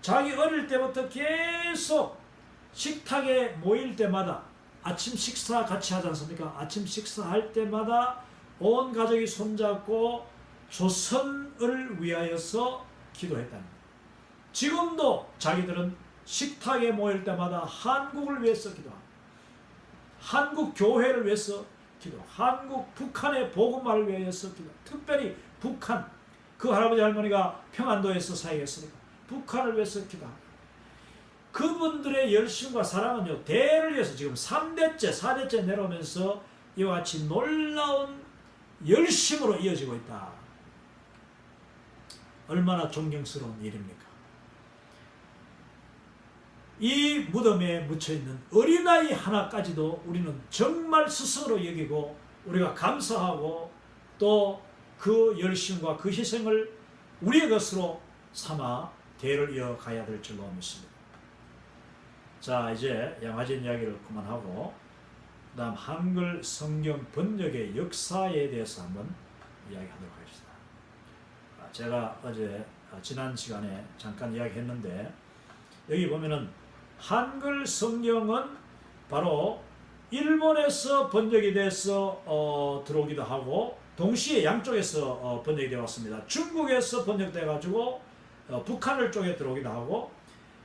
S1: 자기 어릴 때부터 계속 식탁에 모일 때마다 아침 식사 같이 하지 않습니까? 아침 식사할 때마다 온 가족이 손잡고 조선을 위하여서 기도했다는 거예요. 지금도 자기들은 식탁에 모일 때마다 한국을 위해서 기도합니다. 한국 교회를 위해서 기도, 북한의 복음화를 위해서 기도, 특별히 북한, 그 할아버지 할머니가 평안도에서 사역했으니까 북한을 위해서 기도합니다. 그분들의 열심과 사랑은요, 대를 이어서 지금 3대째, 4대째 내려오면서 이와 같이 놀라운 열심으로 이어지고 있다. 얼마나 존경스러운 일입니까? 이 무덤에 묻혀있는 어린아이 하나까지도 우리는 정말 스승으로 여기고 우리가 감사하고 또 그 열심과 그 희생을 우리의 것으로 삼아 대를 이어가야 될 줄로 믿습니다. 자, 이제 양화진 이야기를 그만하고 그 다음 한글 성경 번역의 역사에 대해서 한번 이야기하도록 하겠습니다. 제가 어제 지난 시간에 잠깐 이야기했는데, 여기 보면은 한글 성경은 바로 일본에서 번역이 돼서 들어오기도 하고, 동시에 양쪽에서 번역이 되어 왔습니다. 중국에서 번역돼 가지고 북한을 쪽에 들어오기도 하고,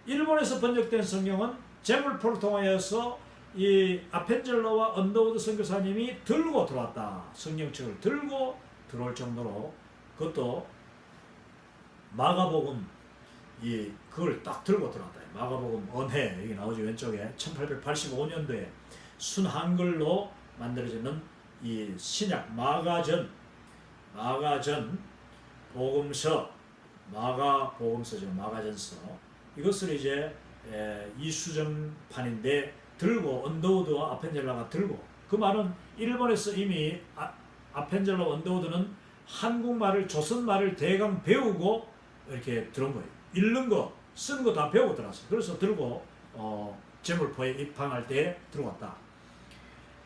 S1: 일본에서 번역된 성경은 제물포를 통하여서 이 아펜젤러와 언더우드 선교사님이 들고 들어왔다. 성경책을 들고 들어올 정도로, 그것도 마가복음 그걸 딱 들고 들어왔다. 마가복음 언해 여기 나오죠. 왼쪽에 1885년도에 순한글로 만들어지는 이 신약 마가전 복음서, 마가복음서죠. 마가전서. 이것을 이제 이수정판인데 들고, 언더우드와 아펜젤러가 들고, 그 말은 일본에서 이미 아펜젤러 언더우드는 한국말을, 조선말을 대강 배우고 이렇게 들은 거예요. 읽는 거, 쓰는 거 다 배우고 들어왔어요. 그래서 들고 제물포에 입항할 때 들어왔다.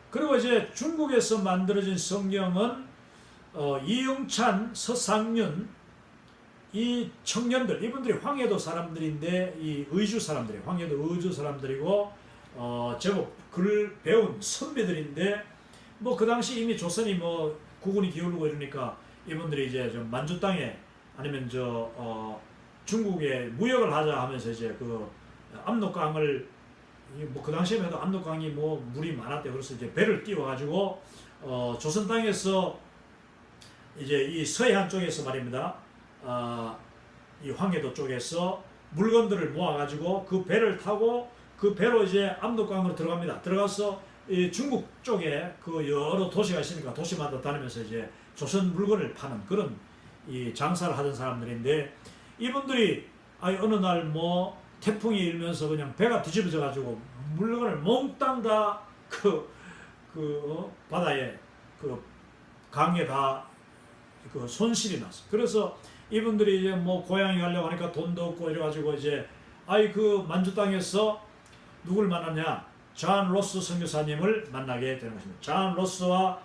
S1: 그리고 이제 중국에서 만들어진 성경은 이영찬, 서상윤, 이 청년들, 이분들이 황해도 사람들인데, 이 의주 사람들이, 황해도 의주 사람들이고, 제법 글을 배운 선비들인데, 뭐 그 당시 이미 조선이 뭐 국군이 기울고 이러니까 이분들이 이제 좀 만주 땅에, 아니면 중국에 무역을 하자 하면서 이제 그 압록강을, 뭐 그 당시에만 해도 압록강이 뭐 물이 많았대. 그래서 이제 배를 띄워가지고 조선 땅에서 이제 이 서해안 쪽에서 말입니다. 이 황해도 쪽에서 물건들을 모아가지고 그 배를 타고 그 배로 이제 압록강으로 들어갑니다. 들어가서 이 중국 쪽에 그 여러 도시가 있으니까 도시마다 다니면서 이제 조선 물건을 파는 그런 이 장사를 하던 사람들인데, 이분들이 어느 날 뭐 태풍이 일면서 그냥 배가 뒤집어져 가지고 물건을 몽땅 다 바다에 그 강에 다 그 손실이 났어. 그래서 이분들이 이제 뭐 고향에 가려고 하니까 돈도 없고 이래가지고 이제 그 만주 땅에서 누굴 만났냐? 존 로스 선교사님을 만나게 되는 것입니다. 존 로스와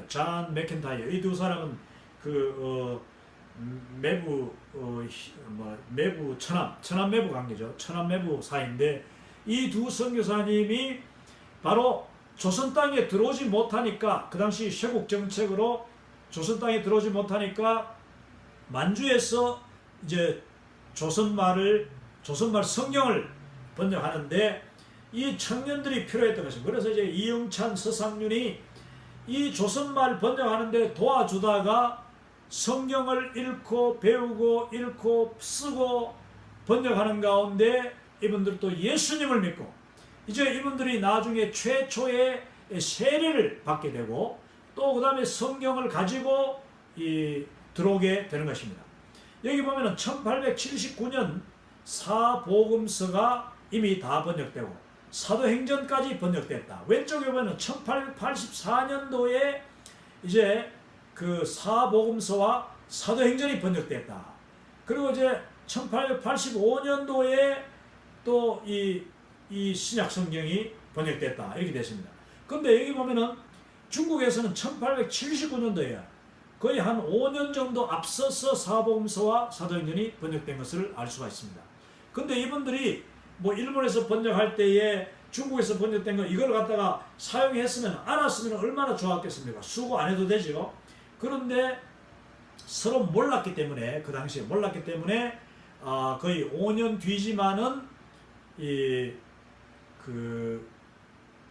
S1: 존 맥킨타이어, 이 두 사람은 매부 천안 매부 관계죠. 천안 매부 사이인데, 이 두 선교사님이 바로 조선 땅에 들어오지 못하니까, 그 당시 쇄국 정책으로 조선 땅에 들어오지 못하니까 만주에서 이제 조선말 성경을 번역하는데 이 청년들이 필요했던 것입니다. 그래서 이제 이영찬, 서상윤이 이 조선말 번역하는데 도와주다가 성경을 읽고 배우고 읽고 쓰고 번역하는 가운데 이분들도 예수님을 믿고, 이제 이분들이 나중에 최초의 세례를 받게 되고, 또 그 다음에 성경을 가지고 들어오게 되는 것입니다. 여기 보면은 1879년 사복음서가 이미 다 번역되고 사도행전까지 번역됐다. 왼쪽에 보면은 1884년도에 이제 그 사복음서와 사도행전이 번역됐다. 그리고 이제 1885년도에 또 이 신약 성경이 번역됐다. 이렇게 됐습니다. 근데 여기 보면은 중국에서는 1879년도에 거의 한 5년 정도 앞서서 사복음서와 사도행전이 번역된 것을 알 수가 있습니다. 근데 이분들이 뭐 일본에서 번역할 때에 중국에서 번역된 거 이걸 갖다가 사용했으면, 알았으면 얼마나 좋았겠습니까? 수고 안 해도 되죠. 그런데 서로 몰랐기 때문에, 그 당시에 몰랐기 때문에 거의 5년 뒤지만은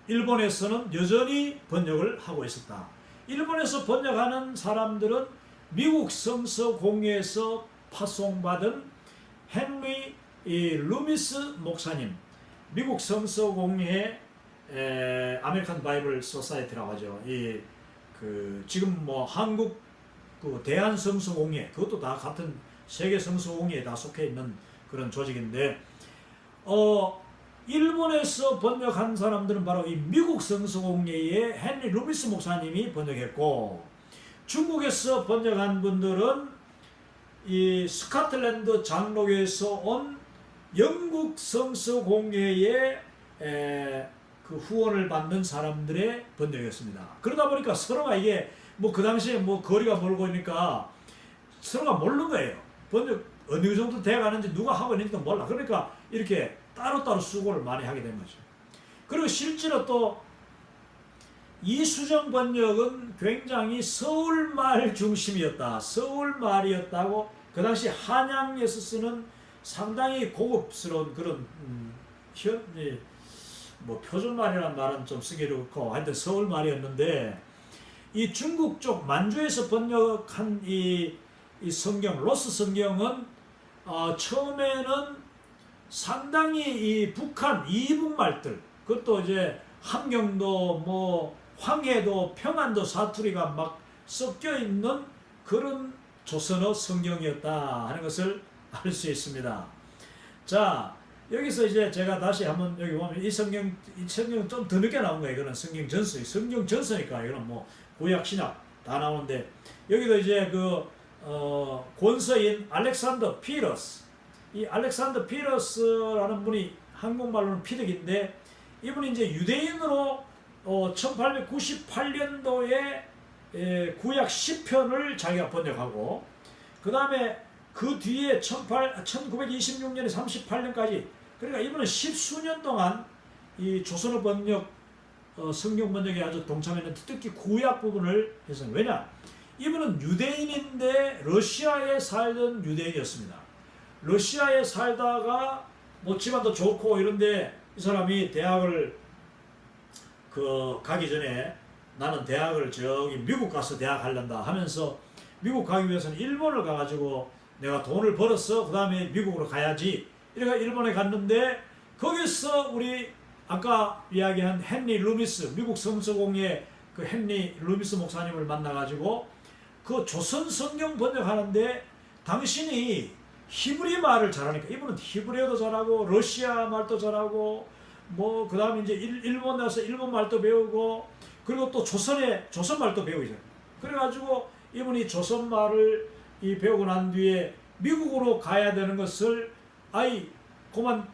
S1: 일본에서는 여전히 번역을 하고 있었다. 일본에서 번역하는 사람들은 미국 성서공회에서 파송받은 헨리 루미스 목사님, 미국 성서공회 아메리칸 바이블 소사이티라고 하죠. 지금 뭐 한국 대한 성서공회, 그것도 다 같은 세계 성서공회에 다 속해 있는 그런 조직인데, 일본에서 번역한 사람들은 바로 이 미국 성서공회의 헨리 루미스 목사님이 번역했고, 중국에서 번역한 분들은 이 스코틀랜드 장로교에서 온 영국 성서공회의 그 후원을 받는 사람들의 번역이었습니다. 그러다 보니까 서로가 이게 뭐 그 당시에 뭐 거리가 멀고 있으니까 서로가 모르는 거예요. 번역 어느 정도 돼가는지 누가 하고 있는지도 몰라. 그러니까 이렇게 따로따로 수고를 많이 하게 된 거죠. 그리고 실제로 또 이수정 번역은 굉장히 서울말 중심이었다. 서울말이었다고, 그 당시 한양에서 쓰는 상당히 고급스러운 그런 뭐 표준말이라는 말은 좀 쓰기 그렇고 하여튼 서울말이었는데 이 중국 쪽 만주에서 번역한 이 성경 로스 성경은 처음에는 상당히 이 북한 이북말들 그것도 이제 함경도 뭐 황해도 평안도 사투리가 막 섞여 있는 그런 조선어 성경이었다 하는 것을 알 수 있습니다. 자, 여기서 이제 제가 다시 한번 여기 보면 이 성경은 좀 더 늦게 나온 거예요. 이거는 성경 전서니까 이거는 뭐 구약 신약 다 나오는데 여기도 이제 그 권서인 알렉산더 피러스 이 알렉산더 피러스라는 분이 한국말로는 피득인데 이분이 이제 유대인으로 1898년도에 구약 10편을 자기가 번역하고 그 다음에 그 뒤에 1926년에 38년까지 그러니까 이분은 10수년 동안 이 조선어 번역 성경 번역에 아주 동참했는데 특히 구약 부분을 해서 왜냐 이분은 유대인인데 러시아에 살던 유대인이었습니다. 러시아에 살다가 뭐 집안도 좋고 이런데 이 사람이 대학을 가기 전에 나는 대학을 저기 미국 가서 대학 하려다 하면서 미국 가기 위해서는 일본을 가가지고 내가 돈을 벌었어 그 다음에 미국으로 가야지 이래가 일본에 갔는데 거기서 우리 아까 이야기한 헨리 루미스 미국 성서공회 그 헨리 루미스 목사님을 만나가지고 그 조선 성경 번역하는데 당신이 히브리 말을 잘하니까 이분은 히브리어도 잘하고 러시아 말도 잘하고 뭐 그 다음에 이제 일본 가서 일본 말도 배우고 그리고 또 조선 말도 배우죠. 그래가지고 이분이 조선 말을 배우고 난 뒤에 미국으로 가야 되는 것을 그만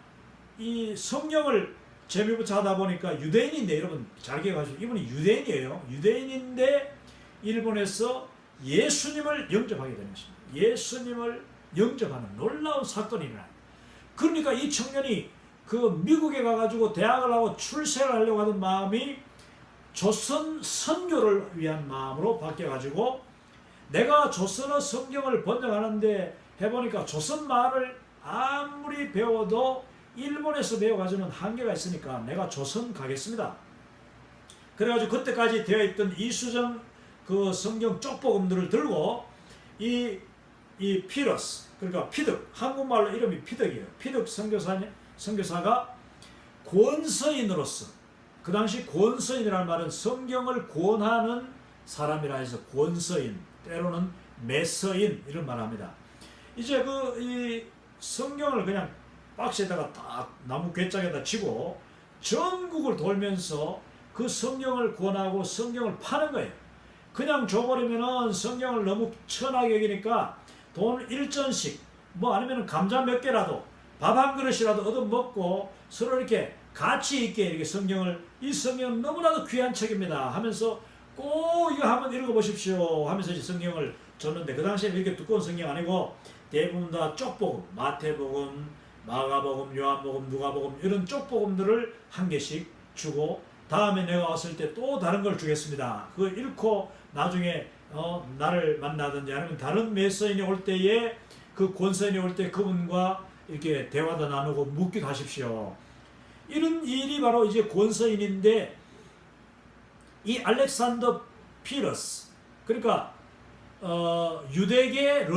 S1: 이 성경을 재미붙여 하다 보니까 유대인인데 여러분 잘 기억하시고 이분이 유대인이에요. 유대인인데 일본에서 예수님을 영접하게 되는 것입니다. 예수님을 영접하는 놀라운 사건이 일어나요. 그러니까 이 청년이 그 미국에 가가지고 대학을 하고 출세를 하려고 하는 마음이 조선 선교를 위한 마음으로 바뀌어가지고 내가 조선어 성경을 번역하는데 해보니까 조선 말을 아무리 배워도 일본에서 배워가지고는 한계가 있으니까 내가 조선 가겠습니다. 그래가지고 그때까지 되어 있던 이수정 그 성경 쪽복음들을 들고 이 피러스 그러니까 피득 한국말로 이름이 피득이에요. 피득 선교사가 권서인으로서 그 당시 권서인이라는 말은 성경을 권하는 사람이라 해서 권서인 때로는 매서인 이런 말 합니다. 이제 이 성경을 그냥 박스에다가 딱 나무 괴짝에다 치고 전국을 돌면서 그 성경을 권하고 성경을 파는 거예요. 그냥 줘버리면은 성경을 너무 천하게 여기니까 돈 1전씩 뭐 아니면 감자 몇 개라도 밥 한 그릇이라도 얻어먹고 서로 이렇게 가치 있게 이렇게 이 성경은 너무나도 귀한 책입니다 하면서 꼭 이거 한번 읽어보십시오 하면서 이제 성경을 줬는데 그 당시에는 이렇게 두꺼운 성경 아니고 대부분 다 쪽복음, 마태복음, 마가복음, 요한복음, 누가복음 이런 쪽복음들을 한 개씩 주고 다음에 내가 왔을 때 또 다른 걸 주겠습니다. 그거 읽고 나중에 나를 만나든지 아니면 다른 매서인이 올 때에 그 권서인이 올 때 그분과 이렇게 대화도 나누고 묻기도 하십시오. 이런 일이 바로 이제 권서인인데 이 알렉산더 피러스 그러니까 유대계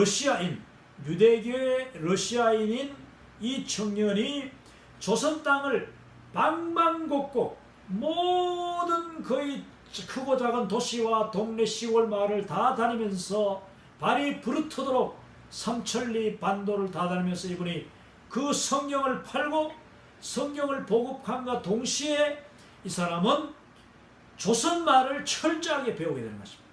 S1: 러시아인인 이 청년이 조선 땅을 방방곡곡 모든 거의 크고 작은 도시와 동네 시골 마을을 다 다니면서 발이 부르트도록 삼천리 반도를 다 다니면서 이분이 그 성경을 팔고 성경을 보급함과 동시에 이 사람은 조선 말을 철저하게 배우게 되는 것입니다.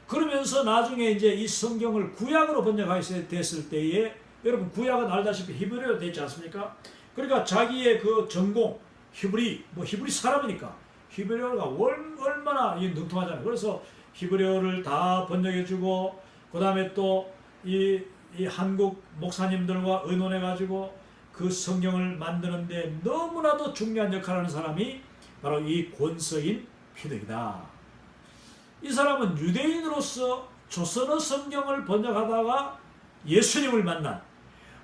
S1: 그러면서 나중에 이제 이 성경을 구약으로 번역하게 됐을 때에 여러분 구약은 알다시피 히브리어로 되어 있지 않습니까? 그러니까 자기의 그 전공 히브리 사람이니까 히브리어가 얼마나 능통하잖아요. 그래서 히브리어를 다 번역해주고 그 다음에 또 이 한국 목사님들과 의논해가지고 그 성경을 만드는데 너무나도 중요한 역할을 하는 사람이 바로 이 권서인 피득이다. 이 사람은 유대인으로서 조선어 성경을 번역하다가 예수님을 만난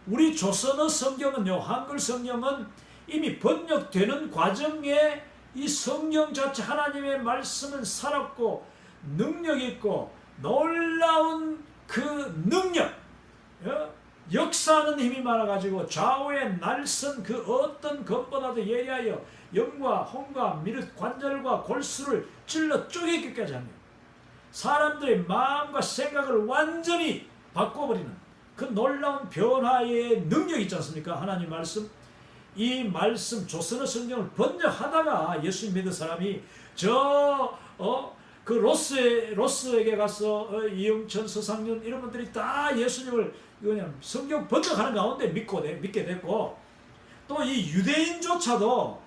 S1: 우리 조선어 성경은요 한글 성경은 이미 번역되는 과정에 이 성경 자체 하나님의 말씀은 살았고 능력 있고 놀라운 그 능력, 역사하는 힘이 많아가지고 좌우의 날선 그 어떤 것보다도 예리하여 영과 혼과 미륵 관절과 골수를 찔러 쪼개기까지 합니다. 사람들의 마음과 생각을 완전히 바꿔버리는 그 놀라운 변화의 능력이 있지 않습니까? 하나님 말씀. 이 말씀 조선어 성경을 번역하다가 예수님 믿은 사람이 그 로스에게 가서 이영천, 서상윤 이런 분들이 다 예수님을 그냥 성경 번역하는 가운데 믿게 됐고, 또 이 유대인조차도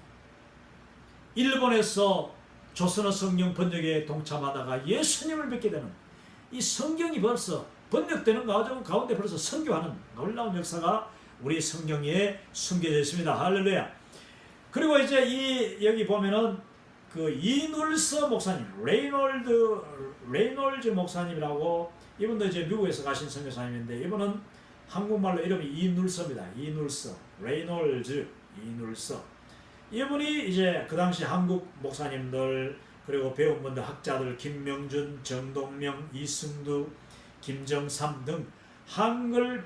S1: 일본에서 조선어 성경 번역에 동참하다가 예수님을 믿게 되는 이 성경이 벌써 번역되는 가운데 벌써 선교하는 놀라운 역사가 우리 성경에 숨겨져 있습니다. 할렐루야. 그리고 이제 여기 보면은 그 이눌서 목사님, 레이놀즈 목사님이라고, 이분도 이제 미국에서 가신 선교사님인데 이분은 한국말로 이름이 이눌서입니다. 이눌서, 레이놀즈, 이눌서. 이분이 이제 그 당시 한국 목사님들 그리고 배우분들, 학자들 김명준, 정동명, 이승두, 김정삼 등 한글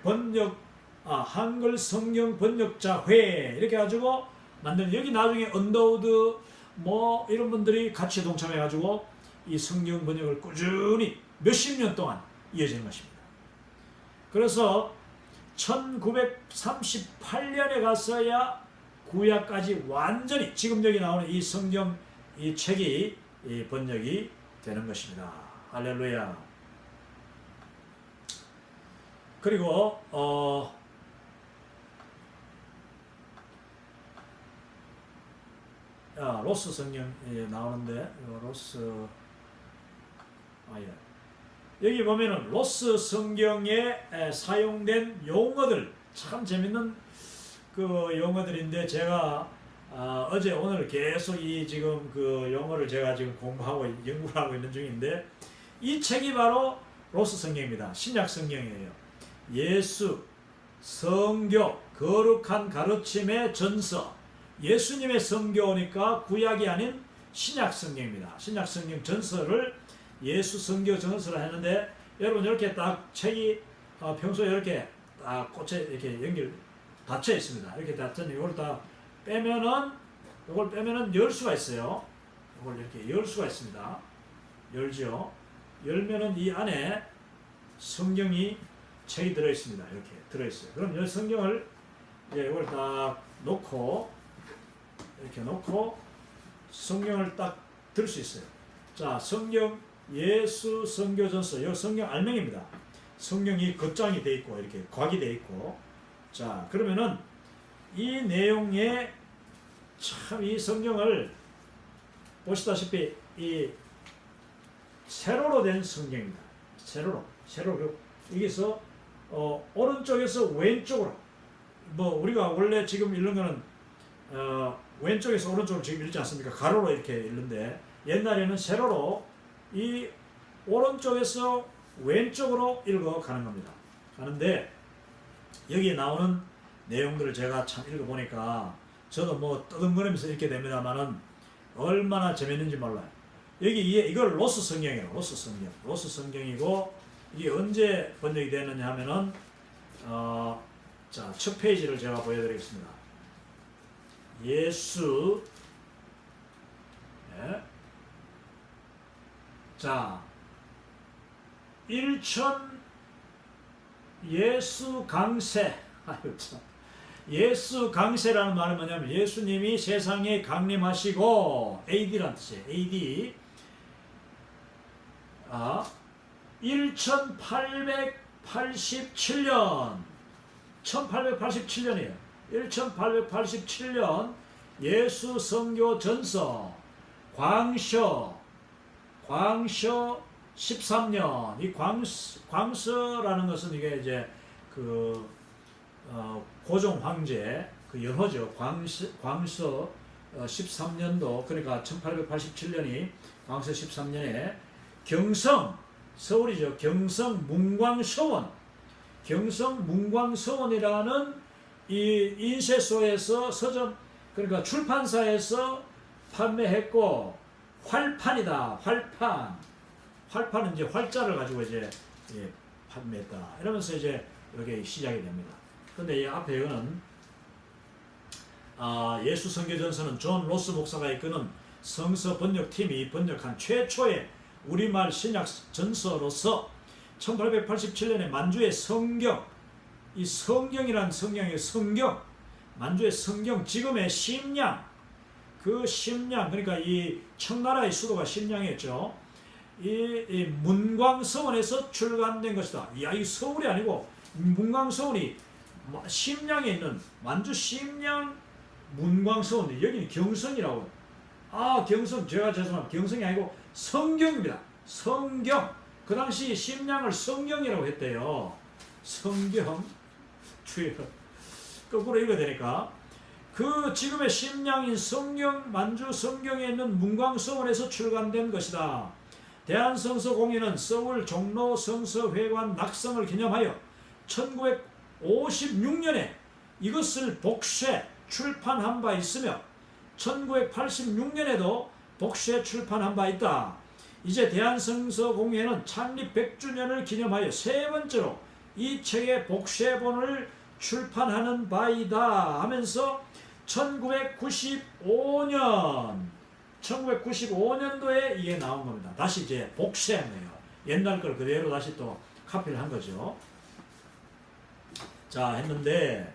S1: 성경 번역자 회 이렇게 가지고 만든, 여기 나중에 언더우드 뭐 이런 분들이 같이 동참해 가지고 이 성경 번역을 꾸준히 몇십 년 동안 이어진 것입니다. 그래서 1938년에 가서야 구약까지 완전히 지금 여기 나오는 이 성경 이 책이 번역이 되는 것입니다. 할렐루야. 그리고 로스 성경 나오는데 로스 여기 보면은 로스 성경에 사용된 용어들 참 재밌는 그 용어들인데, 제가 어제 오늘 계속 이 지금 그 용어를 제가 지금 공부하고 연구를 하고 있는 중인데, 이 책이 바로 로스 성경입니다. 신약 성경이에요. 예수, 성교, 거룩한 가르침의 전서. 예수님의 성교니까 구약이 아닌 신약 성경입니다. 신약 성경 전서를 예수 성교 전서를 했는데, 여러분 이렇게 딱 책이 평소에 이렇게 딱 꽂혀 이렇게 닫혀 있습니다. 이렇게 닫혀는 이걸 다 빼면은, 이걸 빼면은 열 수가 있어요. 이걸 이렇게 열 수가 있습니다. 열죠. 열면은 이 안에 성경이 책이 들어 있습니다. 이렇게 들어 있어요. 그럼 이 성경을 이제 이걸 딱 놓고 이렇게 놓고 성경을 딱 들 수 있어요. 자, 성경 예수 성교전서, 이 성경 알맹입니다. 성경이 겉장이 돼 있고 이렇게 곽이 돼 있고. 자, 그러면은 이 내용에 참 이 성경을 보시다시피 이 세로로 된 성경입니다. 세로로 여기서 오른쪽에서 왼쪽으로, 뭐 우리가 원래 지금 읽는 거는 왼쪽에서 오른쪽으로 지금 읽지 않습니까? 가로로 이렇게 읽는데, 옛날에는 세로로 이 오른쪽에서 왼쪽으로 읽어가는 겁니다. 가는데 여기에 나오는 내용들을 제가 참 읽어보니까 저도 뭐 떠듬거리면서 읽게 됩니다만은 얼마나 재밌는지 몰라요. 이걸 로스 성경이에요. 로스 성경이고, 이게 언제 번역이 되느냐 하면은 자, 첫 페이지를 제가 보여드리겠습니다. 예수, 자, 예수 강세. 아유 참. 예수 강세라는 말은 뭐냐면 예수님이 세상에 강림하시고, AD라는 뜻이에요. AD 1887년 1887년이에요. 1887년 예수 선교 전서 광셔 13년. 이 광서라는 것은 이게 이제 그 고종 황제 그 연호죠. 광서 13년도, 그러니까 1887년이 광서 13년에 경성, 서울이죠. 경성 문광서원이라는 이 인쇄소에서 서점 그러니까 출판사에서 판매했고 활판이다. 활판은 이제 활자를 가지고 이제 판매했다. 이러면서 이제 이렇게 시작이 됩니다. 근데 이 앞에 이거는 예수 선교전서는 존 로스 목사가 이끄는 성서 번역팀이 번역한 최초의 우리말 신약 전서로서 1887년에 만주의 성경, 이 성경이란 성경의 성경, 만주의 성경, 지금의 심양, 그 심양, 그러니까 이 청나라의 수도가 심양이었죠. 이 문광서원에서 출간된 것이다. 이야, 이 서울이 아니고 문광서원이 심양에 있는 만주 심양 문광서원, 여기는 경성이라고. 경성, 제가 죄송합니다. 경성이 아니고 성경입니다. 성경. 그 당시 심양을 성경이라고 했대요. 성경. 거꾸로 읽어야 되니까. 그 지금의 심양인 성경, 만주 성경에 있는 문광서원에서 출간된 것이다. 대한성서공회는 서울 종로 성서회관 낙성을 기념하여 1956년에 이것을 복쇄 출판한 바 있으며 1986년에도 복쇄 출판한 바 있다. 이제 대한성서공회는 창립 100주년을 기념하여 세 번째로 이 책의 복쇄본을 출판하는 바이다 하면서 1995년도에 이게 나온 겁니다. 다시 이제 복쇄한 거예요. 옛날 걸 그대로 다시 또 카피를 한 거죠. 자, 했는데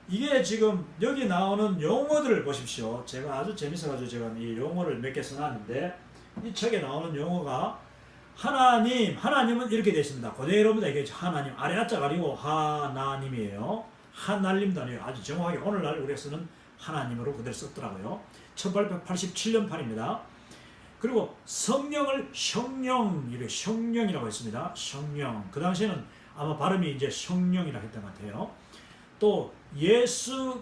S1: 이게 지금 여기 나오는 용어들을 보십시오. 제가 아주 재밌어가지고 제가 이 용어를 몇 개 써놨는데 이 책에 나오는 용어가 하나님은 이렇게 되어 있습니다. 그대로입니다. 이게 하나님, 아래 하자가 아니고 하나님이에요. 하나님도 아니에요. 아주 정확하게 오늘날 우리가 쓰는 하나님으로 그대로 썼더라고요. 1887년 판입니다. 그리고 성령을 성령이라고 했습니다. 성령. 그 당시에는 아마 발음이 이제 성령이라고 했던 것 같아요. 또 예수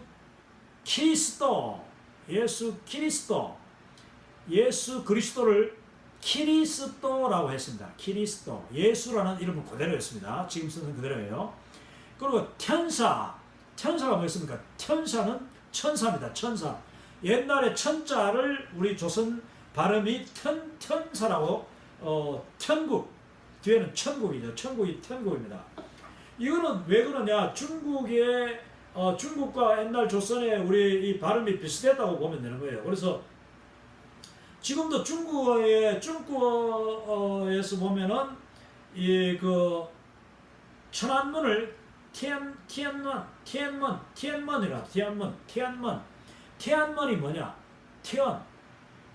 S1: 그리스도를 키리스도라고 했습니다. 키리스도. 예수라는 이름은 그대로였습니다. 지금 쓰는 그대로예요. 그리고 천사가 뭐였습니까? 천사는 천사입니다. 천사. 옛날에 천자를 우리 조선 발음이 천사라고, 천국. 뒤에는 천국이죠. 천국이 천국입니다. 이거는 왜 그러냐? 중국과 옛날 조선의 우리 이 발음이 비슷했다고 보면 되는 거예요. 그래서 지금도 중국어에서 보면은 이 그 천안문을 티안먼이 뭐냐?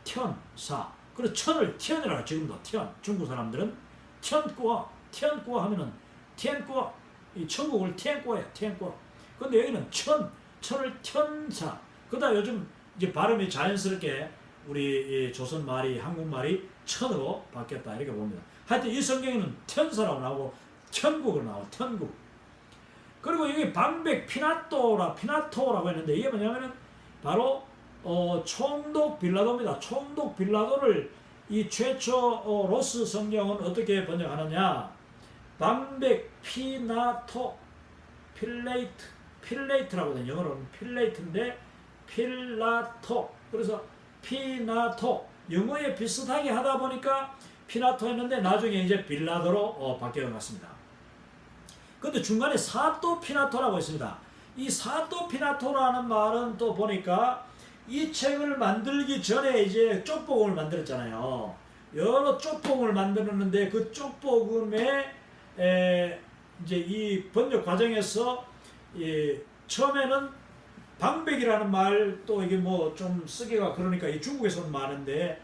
S1: 텐사. 그래서 천을 텐이라고 지금도 중국 사람들은 텐꾸어 하면은 텐꾸어, 이 천국을 텐꾸어야 텐꾸어. 근데 여기는 천을 텐사. 그다 요즘 이제 발음이 자연스럽게 우리 조선 말이, 한국말이 천으로 바뀌었다 이렇게 봅니다. 하여튼 이 성경에는 천사라고 나오고 천국으로 나와. 천국. 그리고 여기 방백 피나토라고 했는데 이게 뭐냐면은 바로 총독 빌라도입니다. 총독 빌라도를 이 최초 로스 성경은 어떻게 번역하느냐? 방백 피나토 필레이트라고 하거든요. 영어로는 필레이트인데 필라토. 그래서 피나토. 영어에 비슷하게 하다 보니까 피나토 했는데 나중에 이제 빌라도로 바뀌어 갔습니다. 근데 중간에 사또 피나토라고 있습니다. 이 사또 피나토라는 말은 또 보니까 이 책을 만들기 전에 이제 쪽복음을 만들었잖아요. 여러 쪽복음을 만들었는데 그 쪽복음에 이제 이 번역 과정에서 처음에는 방백이라는 말, 또 이게 뭐 좀 쓰기가 그러니까 이 중국에서는 많은데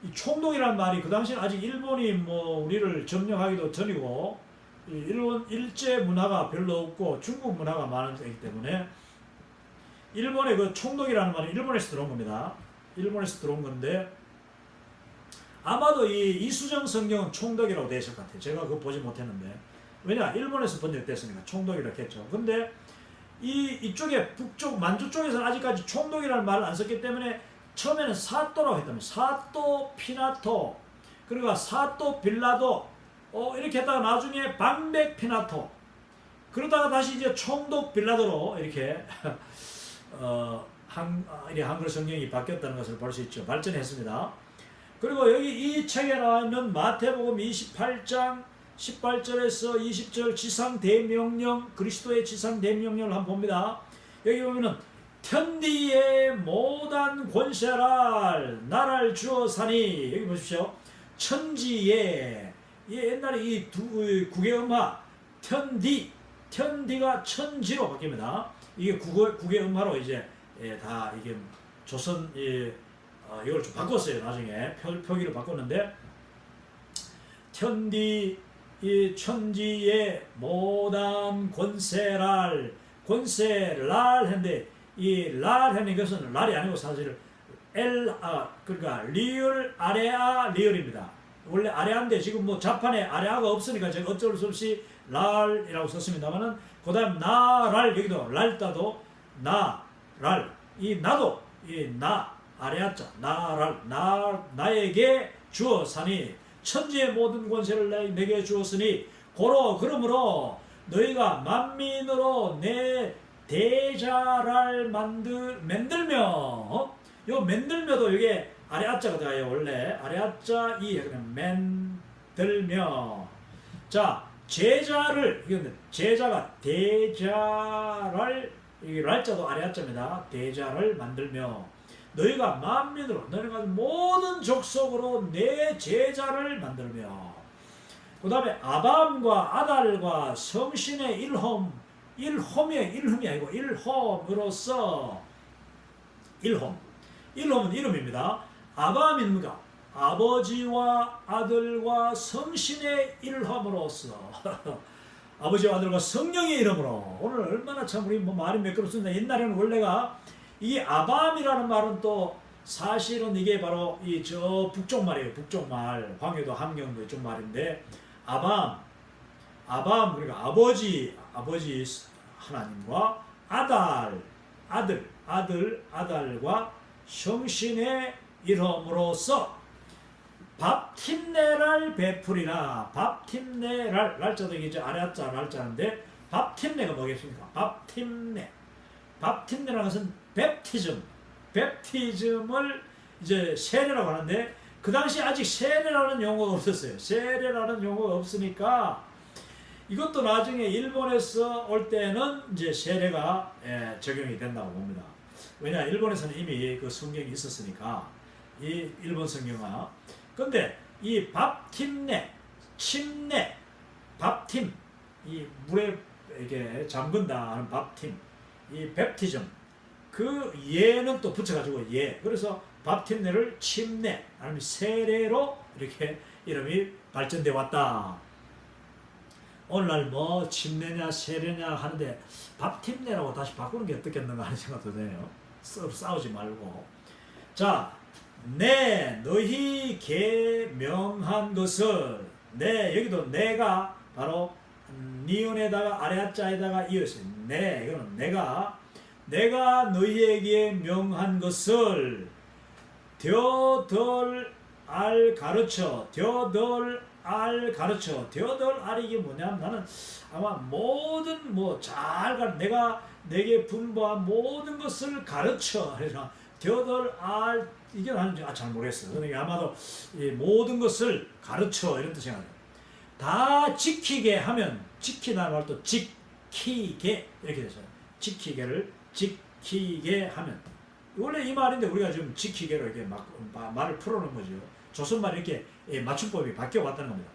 S1: 이 총독이라는 말이 그 당시는 아직 일본이 뭐 우리를 점령하기도 전이고 일본 일제 문화가 별로 없고 중국 문화가 많기 때문에 일본의 그 총독이라는 말은 일본에서 들어온 겁니다. 일본에서 들어온 건데 아마도 이 이수정 성경은 총독이라고 되어 있을 것 같아요. 제가 그거 보지 못했는데 왜냐? 일본에서 번역됐으니까 총독이라고 했죠. 근데 이쪽에 북쪽 만주 쪽에서는 아직까지 총독이라는 말을 안 썼기 때문에 처음에는 사또라고 했다면 사또 피나토, 그리고 사또 빌라도 이렇게 했다가 나중에 방백 피나토, 그러다가 다시 이제 총독 빌라도로 이렇게 한글 성경이 바뀌었다는 것을 볼 수 있죠. 발전했습니다. 그리고 여기 이 책에 나와 있는 마태복음 28장 18절에서 20절 지상대명령, 그리스도의 지상대명령을 한번 봅니다. 여기 보면은天地의 모든 권세랄 나를 주어사니, 여기 보십시오. 천지에, 옛날에 이 국외음화 천디가 천지로 바뀝니다. 이게 국외음화로 이제 다 이게 조선 이걸 좀 바꿨어요. 나중에 표기를 바꿨는데, 이 천지의 모든 권세랄 했는데, 이 랄 하는 것은 랄이 아니고 사실 그러니까 리을 아레아 리을입니다. 원래 아레아인데 지금 뭐 자판에 아레아가 없으니까 제가 어쩔 수 없이 랄이라고 썼습니다만은, 그다음 나랄, 여기도 랄따도 나랄, 이 나도 이 나 아레아자 나랄, 나에게 주었으니, 천지의 모든 권세를 내게 주었으니, 그러므로 너희가 만민으로 내 대자를 만들며, 요 만들며도 이게 아래아자가 들어가요. 원래 아래아자 이 그냥 만들며. 자, 제자를, 이건 제자가 대자를, 이게 랄자도 아래아자입니다. 대자를 만들며 너희가 만민으로, 너희가 모든 족속으로 내 제자를 만들며. 그 다음에 아밤과 아달과 성신의 일홈이 아니고 일홈으로서, 일홈은 이름입니다. 아밤이 뭡니까? 아버지와 아들과 성신의 일홈으로서 아버지와 아들과 성령의 이름으로. 오늘 얼마나 참 우리 말이 매끄럽습니다. 옛날에는 원래가 이 아밤이라는 말은 또 사실은 이게 바로 이 저 북쪽말이에요. 북쪽말, 황해도 함경도 이쪽 말인데, 아밤 그러니까 아버지 하나님과 아들과 성신의 이름으로써 밥팀내를 베풀이라. 밥팀내랄, 랄자도 이제 아래자 랄자인데, 밥팀내가 뭐겠습니까? 밥팀내라는 것은 베프티즘을 이제 세례라고 하는데, 그 당시 아직 세례라는 용어가 없었어요. 세례라는 용어가 없으니까 이것도 나중에 일본에서 올 때는 이제 세례가 적용이 된다고 봅니다. 왜냐, 일본에서는 이미 그 성경이 있었으니까, 이 일본 성경화. 근데 이 밥팀내, 침내, 밥팀, 이 물에 이렇게 잠근다 하는 밥팀, 이 베프티즘, 그 예는 또 붙여가지고 예. 그래서 밥팀내를 침내, 아니면 세례로 이렇게 이름이 발전돼 왔다. 오늘날 뭐 침례냐 세례냐 하는데 밥팀내라고 다시 바꾸는 게 어떻겠는가 하는 생각도 드네요. 서로 싸우지 말고. 자, 너희 계명한 것을, 여기도 내가 바로 니은에다가 아래자에다가 이었어요. 이거는 내가 너희에게 명한 것을 뎌덜 알 가르쳐. 뎌덜 알이 이게 뭐냐면, 나는 아마 모든 내가 내게 분부한 모든 것을 가르쳐. 그래서 뎌덜 알, 이게 나는 잘 모르겠어요. 그러니까 아마도 이 모든 것을 가르쳐 이런 뜻이 아니에요. 다 지키게 하면, 지키다는 말도 지키게 이렇게 되죠. 지키게 하면, 원래 이 말인데 우리가 지금 지키게로 이렇게 말을 풀어놓은 거죠. 조선말이 이렇게 맞춤법이 바뀌어 왔다는 겁니다.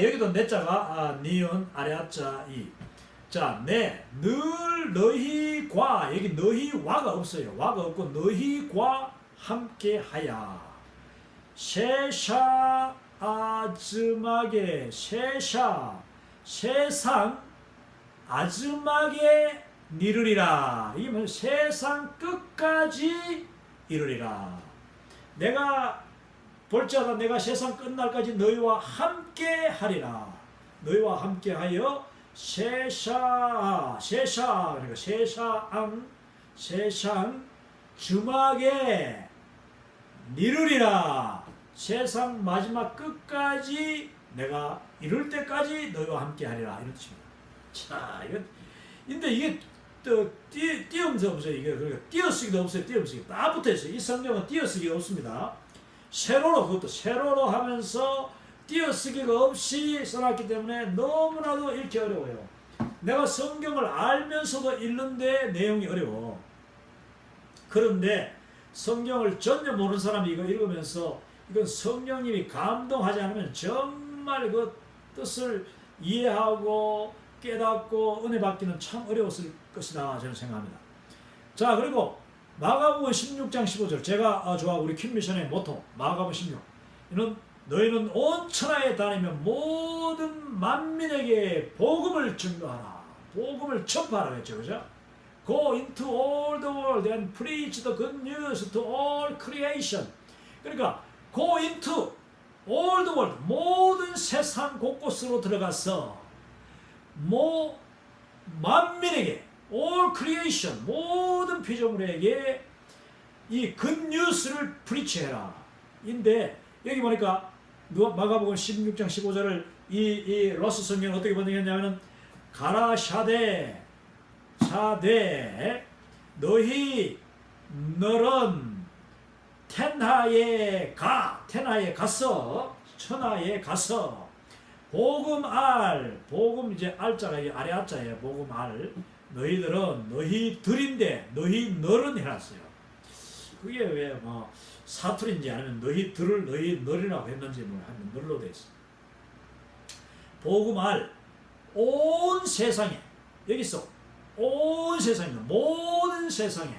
S1: 여기도 내자가 니은 아래자 이. 자, 늘 너희과, 여기 너희와가 없어요. 와가 없고 너희과 함께하야. 세상 아즈마게 이르리라. 이게 뭐 세상 끝까지 이르리라. 내가 볼지어다 내가 세상 끝날까지 너희와 함께 하리라. 너희와 함께 하여 그러니까 세상 주막에 이르리라. 세상 마지막 끝까지 내가 이룰 때까지 너희와 함께 하리라. 이런 뜻입니다. 자, 근데 이게 또 띄엄도 없어요. 이게 그러니까 띄어쓰기도 없어요. 띄엄쓰기 다 붙어 있어요. 이 성경은 띄어쓰기가 없습니다. 세로로 그것도 세로로 하면서 띄어쓰기가 없이 써놨기 때문에 너무나도 읽기 어려워요. 내가 성경을 알면서도 읽는데 내용이 어려워. 그런데 성경을 전혀 모르는 사람이 이거 읽으면서 이건 성령님이 감동하지 않으면 정말 그 뜻을 이해하고 깨닫고 은혜 받기는 참 어려웠을 것이다 저는 생각합니다. 자, 그리고 마가복음 16장 15절 제가 좋아하고 우리 킴미션의 모토 마가복음 16 이는 너희는 온 천하에 다니며 모든 만민에게 복음을 증거하라. 복음을 전파하라 했죠. 그죠? Go into all the world and preach the good news to all creation. 그러니까 go into all the world 모든 세상 곳곳으로 들어가서 만민에게 all creation 모든 피조물에게 이 good news를 프리치해라. 인데 여기 보니까 마가복음 16장 15절을 이 러스 성경은 어떻게 번역했냐면은 가라 샤데 너희 너런 텐하에 가서 천하에 가서 복음 이제 알자가 아래 알자예요. 복음 알 너희들은 너희들인데 너희너는 해놨어요. 그게 왜 뭐 사투리인지 아니면 너희들을 너희너리라고 했는지 뭐 하면 너로 돼 있어. 복음 알 온 세상에 여기서 온 세상입니다. 모든 세상에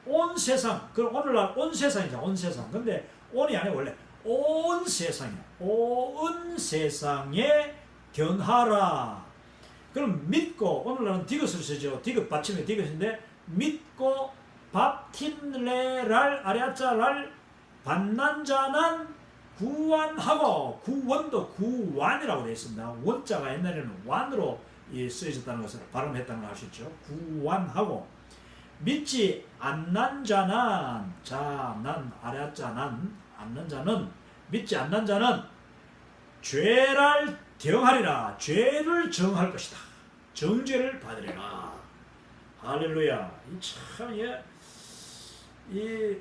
S1: 온 세상 그럼 오늘날 온 세상이죠. 온 세상. 근데 온이 아니고 원래 온 세상에 견하라. 그럼 믿고 오늘날은 디귿을 쓰죠. 디귿 받침에 디귿인데 믿고 밥틴레랄 아래자랄 받는 자는 구원하고 구원도 구완이라고 되어 있습니다. 원자가 옛날에는 완으로 쓰여졌다는 것을 발음했다는 걸 알 수 있죠. 구완하고 믿지 않는 자는 않는 자는 믿지 않는 자는 죄를 정하리라. 죄를 정할 것이다. 정죄를 받으리라. 할렐루야. 이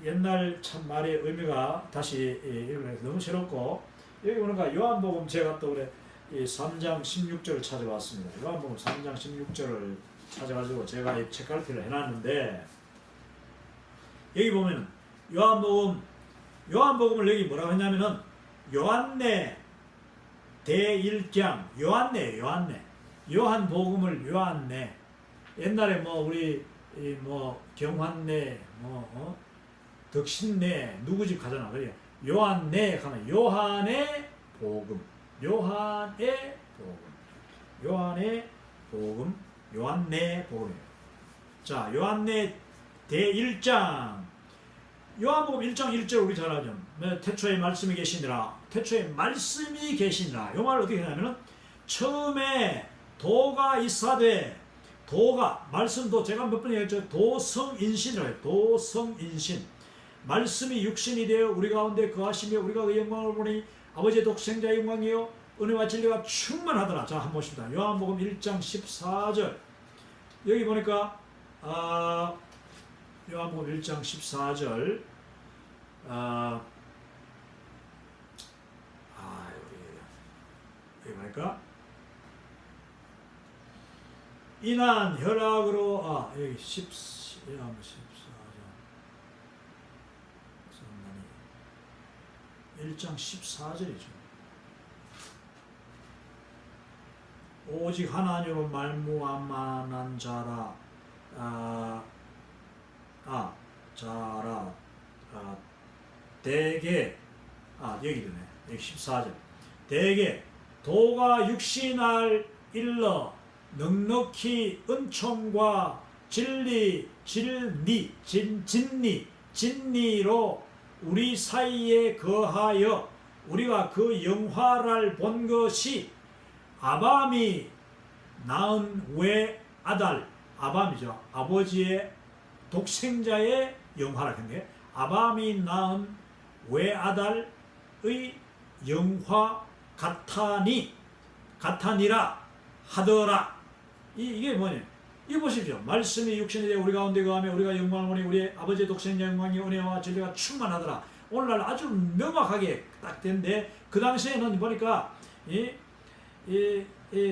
S1: 옛날 참 말의 의미가 다시 읽으면서 너무 새롭고 여기 보니까 요한복음 제가 또 그래 3장 16절을 찾아봤습니다. 요한복음 3장 16절을 찾아가지고 제가 이 책갈피를 해놨는데 여기 보면은 요한복음을 여기 뭐라고 했냐면은 요한네 대1장 요한복음을 요한네 옛날에 뭐 우리 뭐 경환네 덕신네 누구 집 가잖아. 그래 요한네 가면 요한의 복음 요한네 복음이에요. 자, 요한네 대1장 요한복음 1장 1절 우리 잘 알죠. 태초에 말씀이 계시니라. 요 말을 어떻게 하냐면은 처음에 도가 있사되 도가 말씀도 제가 몇 번 얘기했죠. 도성인신이라고 해요. 도성인신 말씀이 육신이 되어 우리 가운데 거하시며 우리가 그 영광을 보니 아버지의 독생자의 영광이요 은혜와 진리가 충만하더라. 자, 한번 보십니다. 요한복음 1장 14절 여기 보니까 요한복음 1장 14절 여기 보니까 인한 혈압으로 여기 14절 1장 14절이죠. 오직 하나님으로 말미암아 자라 대개 여기 되네. 여기 14절 대개 도가 육신을 일러 넉넉히 은총과 진리로 우리 사이에 거하여 우리가 그 영화를 본 것이 아밤이 낳은 외아들 아밤이죠. 아버지의 독생자의 영화라 했는데 아밤이 낳은 외아들의 영화 같아니라 하더라. 이게 뭐냐? 이 보십시오. 말씀이 육신이 되어 우리 가운데 거하며 우리가 영광을 보니 우리 아버지의 독생자 영광이 은혜와 진리가 충만하더라. 오늘날 아주 명확하게 딱 된데 그 당시에는 보니까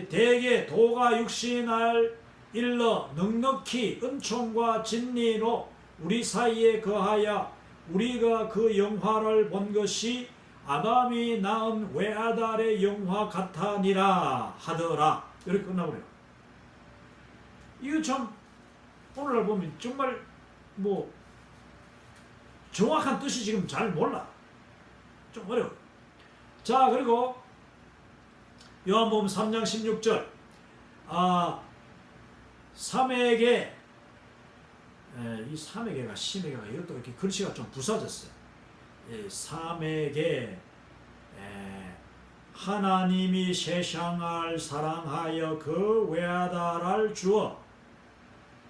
S1: 대개 도가 육신을 일러 넉넉히 은총과 진리로 우리 사이에 거하여 우리가 그 영화를 본 것이 아담이 낳은 외아달의 영화 같으니라 하더라. 이렇게 끝나버려요. 이거 참 오늘날 보면 정말 뭐 정확한 뜻이 지금 잘 몰라. 좀 어려워. 자, 그리고 요한복음 3장 16절 삼에게 이 삼에게가 심에게가 이것도 이렇게 글씨가 좀 부서졌어요. 삼에게 하나님이 세상을 사랑하여 그 외아들을 주어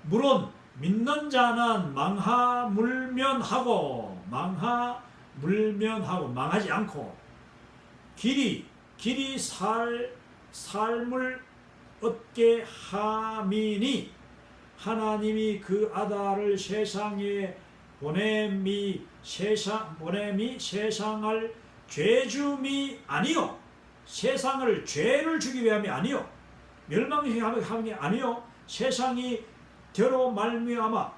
S1: 물론 믿는 자는 망하물면하고 망하지 않고 길이 삶을 얻게 함이니 하나님이 그 아들을 세상에 보냄이 세상을 죄줌이 아니요 세상을 죄를 주기 위함이 아니요 멸망시키기 함이 아니요 세상이 저로 말미암아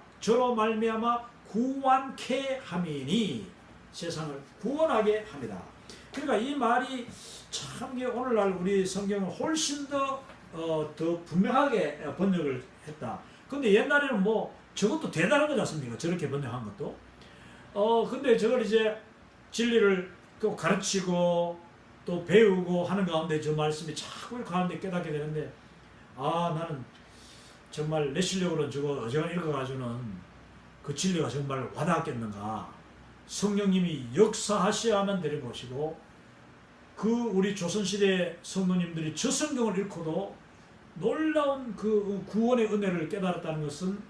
S1: 구원케 함이니 세상을 구원하게 합니다. 그러니까 이 말이 참 오늘날 우리 성경은 훨씬 더 분명하게 번역을 했다. 근데 옛날에는 뭐 저것도 대단한 거지 않습니까? 저렇게 번역한 것도. 근데 저걸 이제 진리를 또 가르치고 또 배우고 하는 가운데 저 말씀이 자꾸 가운데 깨닫게 되는데 나는 정말 내 실력으로는 저거 어제가 읽어가지고는 그 진리가 정말 와닿았겠는가. 성령님이 역사하셔야만 되는 것이고 그 우리 조선시대 성도님들이 저 성경을 읽고도 놀라운 그 구원의 은혜를 깨달았다는 것은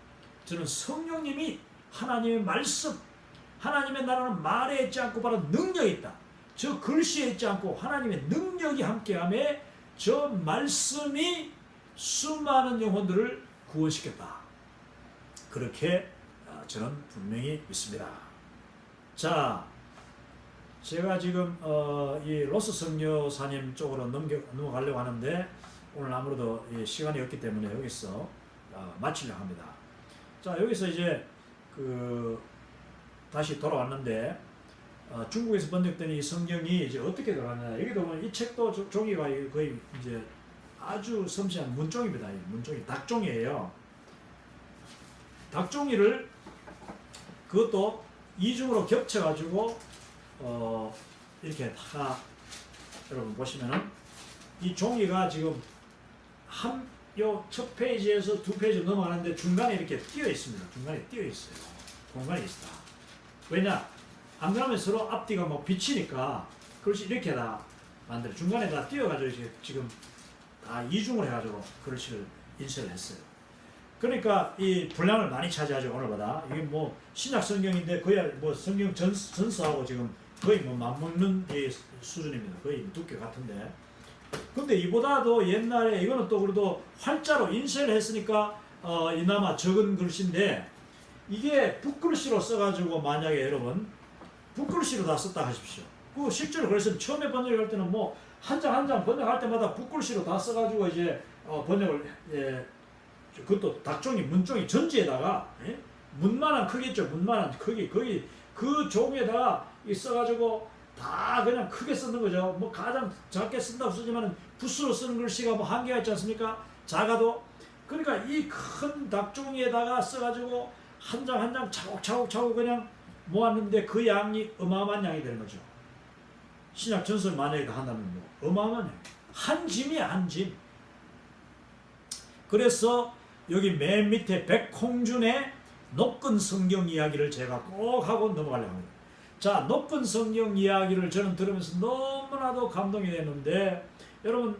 S1: 저는 성령님이 하나님의 말씀 하나님의 나라는 말에 있지 않고 바로 능력이 있다. 저 글씨에 있지 않고 하나님의 능력이 함께함에 저 말씀이 수많은 영혼들을 구원시켰다. 그렇게 저는 분명히 믿습니다. 자, 제가 지금 이 로스 선교사님 쪽으로 넘어가려고 하는데 오늘 아무래도 시간이 없기 때문에 여기서 마치려고 합니다. 자, 여기서 이제 다시 돌아왔는데 중국에서 번역된 이 성경이 이제 어떻게 들어가냐. 여기도 보면 이 책도 종이가 거의 이제 아주 섬세한 문종입니다. 문종이 닭종이에요. 닭종이를 그것도 이중으로 겹쳐가지고 이렇게 다 여러분 보시면은 이 종이가 지금 요 첫 페이지에서 두 페이지 넘어가는데 중간에 이렇게 띄어 있습니다. 중간에 띄어 있어요. 공간이 있다. 왜냐? 안 그러면 서로 앞뒤가 뭐 비치니까 글씨 이렇게 다 만들어. 중간에 다 띄어가지고 지금 다 이중을 해가지고 글씨를 인쇄를 했어요. 그러니까 이 분량을 많이 차지하죠. 오늘보다. 이게 뭐 신약 성경인데 거의 뭐 성경 전서하고 지금 거의 뭐 맞먹는 수준입니다. 거의 두께 같은데. 근데 이보다도 옛날에 이거는 또 그래도 활자로 인쇄를 했으니까 이나마 적은 글씨인데 이게 붓글씨로 써가지고 만약에 여러분 붓글씨로 다 썼다 하십시오. 그 실제로 그래서 처음에 번역할 때는 뭐 한 장 한 장 번역할 때마다 붓글씨로 다 써가지고 이제 번역을 그것도 닭종이 문종이 전지에다가 문만한 크기죠. 문만한 크기 거기 그 종에다가 써가지고 다 그냥 크게 쓰는 거죠. 뭐 가장 작게 쓴다고 쓰지만 붓으로 쓰는 글씨가 뭐 한계가 있지 않습니까? 작아도. 그러니까 이 큰 닭종이에다가 써가지고 한 장 한 장 차곡차곡 그냥 모았는데 그 양이 어마어마한 양이 되는 거죠. 신약 전설 만약에 한다면 뭐 어마어마한 양. 한 짐이야, 한 짐. 그래서 여기 맨 밑에 백홍준의 높은 성경 이야기를 제가 꼭 하고 넘어가려고 합니다. 자, 높은 성경 이야기를 저는 들으면서 너무나도 감동이 됐는데 여러분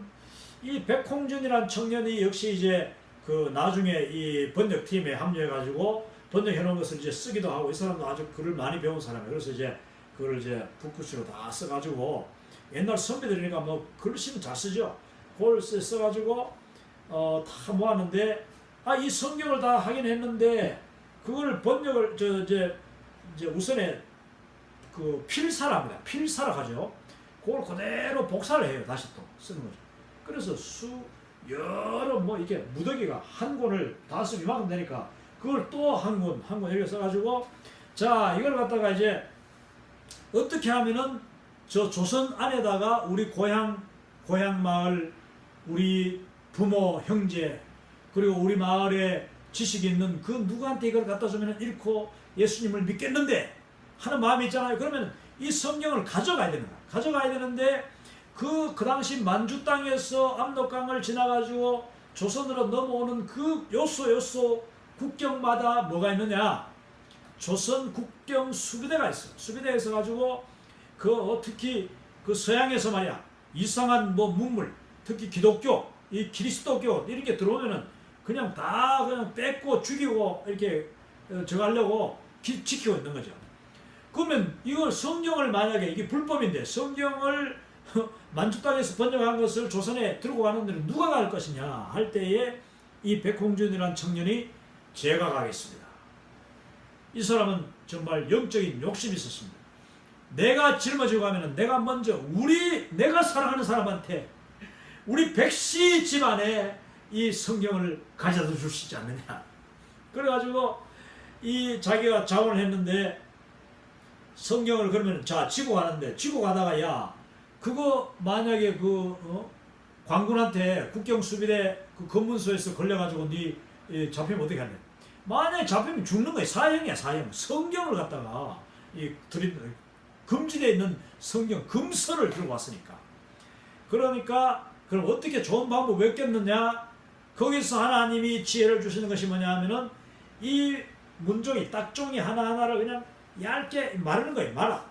S1: 이 백홍준이라는 청년이 역시 이제 그 나중에 이 번역팀에 합류해가지고 번역해 놓은 것을 이제 쓰기도 하고 이 사람도 아주 글을 많이 배운 사람이에요. 그래서 이제 그걸 이제 붓글씨로 다 써가지고 옛날 선배들이니까 뭐 글씨는 잘 쓰죠. 그걸 써가지고 다 모았는데 이 성경을 다 하긴 했는데 그걸 번역을 이제 우선에 그 필사랍니다. 필사라 하죠. 그걸 그대로 복사를 해요. 다시 또 쓰는 거죠. 그래서 여러 뭐 이렇게 무더기가 한 권을 다 쓰면 이만큼 되니까 그걸 또 한 권 이렇게 써가지고 자 이걸 갖다가 이제 어떻게 하면은 저 조선 안에다가 우리 고향 마을 우리 부모 형제 그리고 우리 마을에 지식이 있는 그 누구한테 이걸 갖다 주면 잃고 예수님을 믿겠는데 하는 마음이 있잖아요. 그러면 이 성경을 가져가야 되는 거야. 가져가야 되는데 그 당시 만주 땅에서 압록강을 지나가지고 조선으로 넘어오는 그 요소 국경마다 뭐가 있느냐? 조선 국경 수비대가 있어. 수비대가 있어가지고 특히 그 서양에서 말이야 이상한 뭐 문물, 특히 기독교, 이 그리스도교 이런 게 들어오면은 그냥 다 그냥 뺏고 죽이고 이렇게 저거 하려고 지키고 있는 거죠. 그러면 이걸 성경을 만약에 이게 불법인데 성경을 만주 땅에서 번역한 것을 조선에 들고 가는 데는 누가 갈 것이냐 할 때에 이 백홍준이라는 청년이 제가 가겠습니다. 이 사람은 정말 영적인 욕심이 있었습니다. 내가 짊어지고 가면은 내가 먼저 내가 사랑하는 사람한테 우리 백씨 집안에 이 성경을 가져다 줄 수 있지 않느냐. 그래가지고 자기가 자원을 했는데 성경을 그러면 지고 가는데 지고 가다가 그거 만약에 관군한테 국경수비대 그 검문소에서 걸려가지고 잡히면 어떻게 할래? 만약에 잡히면 죽는 거야. 사형이야 사형. 성경을 갖다가 금지되어 있는 성경 금서를 들고 왔으니까. 그러니까 그럼 어떻게 좋은 방법 왜 꼈느냐? 거기서 하나님이 지혜를 주시는 것이 뭐냐 하면은 이 문종이 딱종이 하나하나를 그냥 얇게 마르는 거예요. 말아.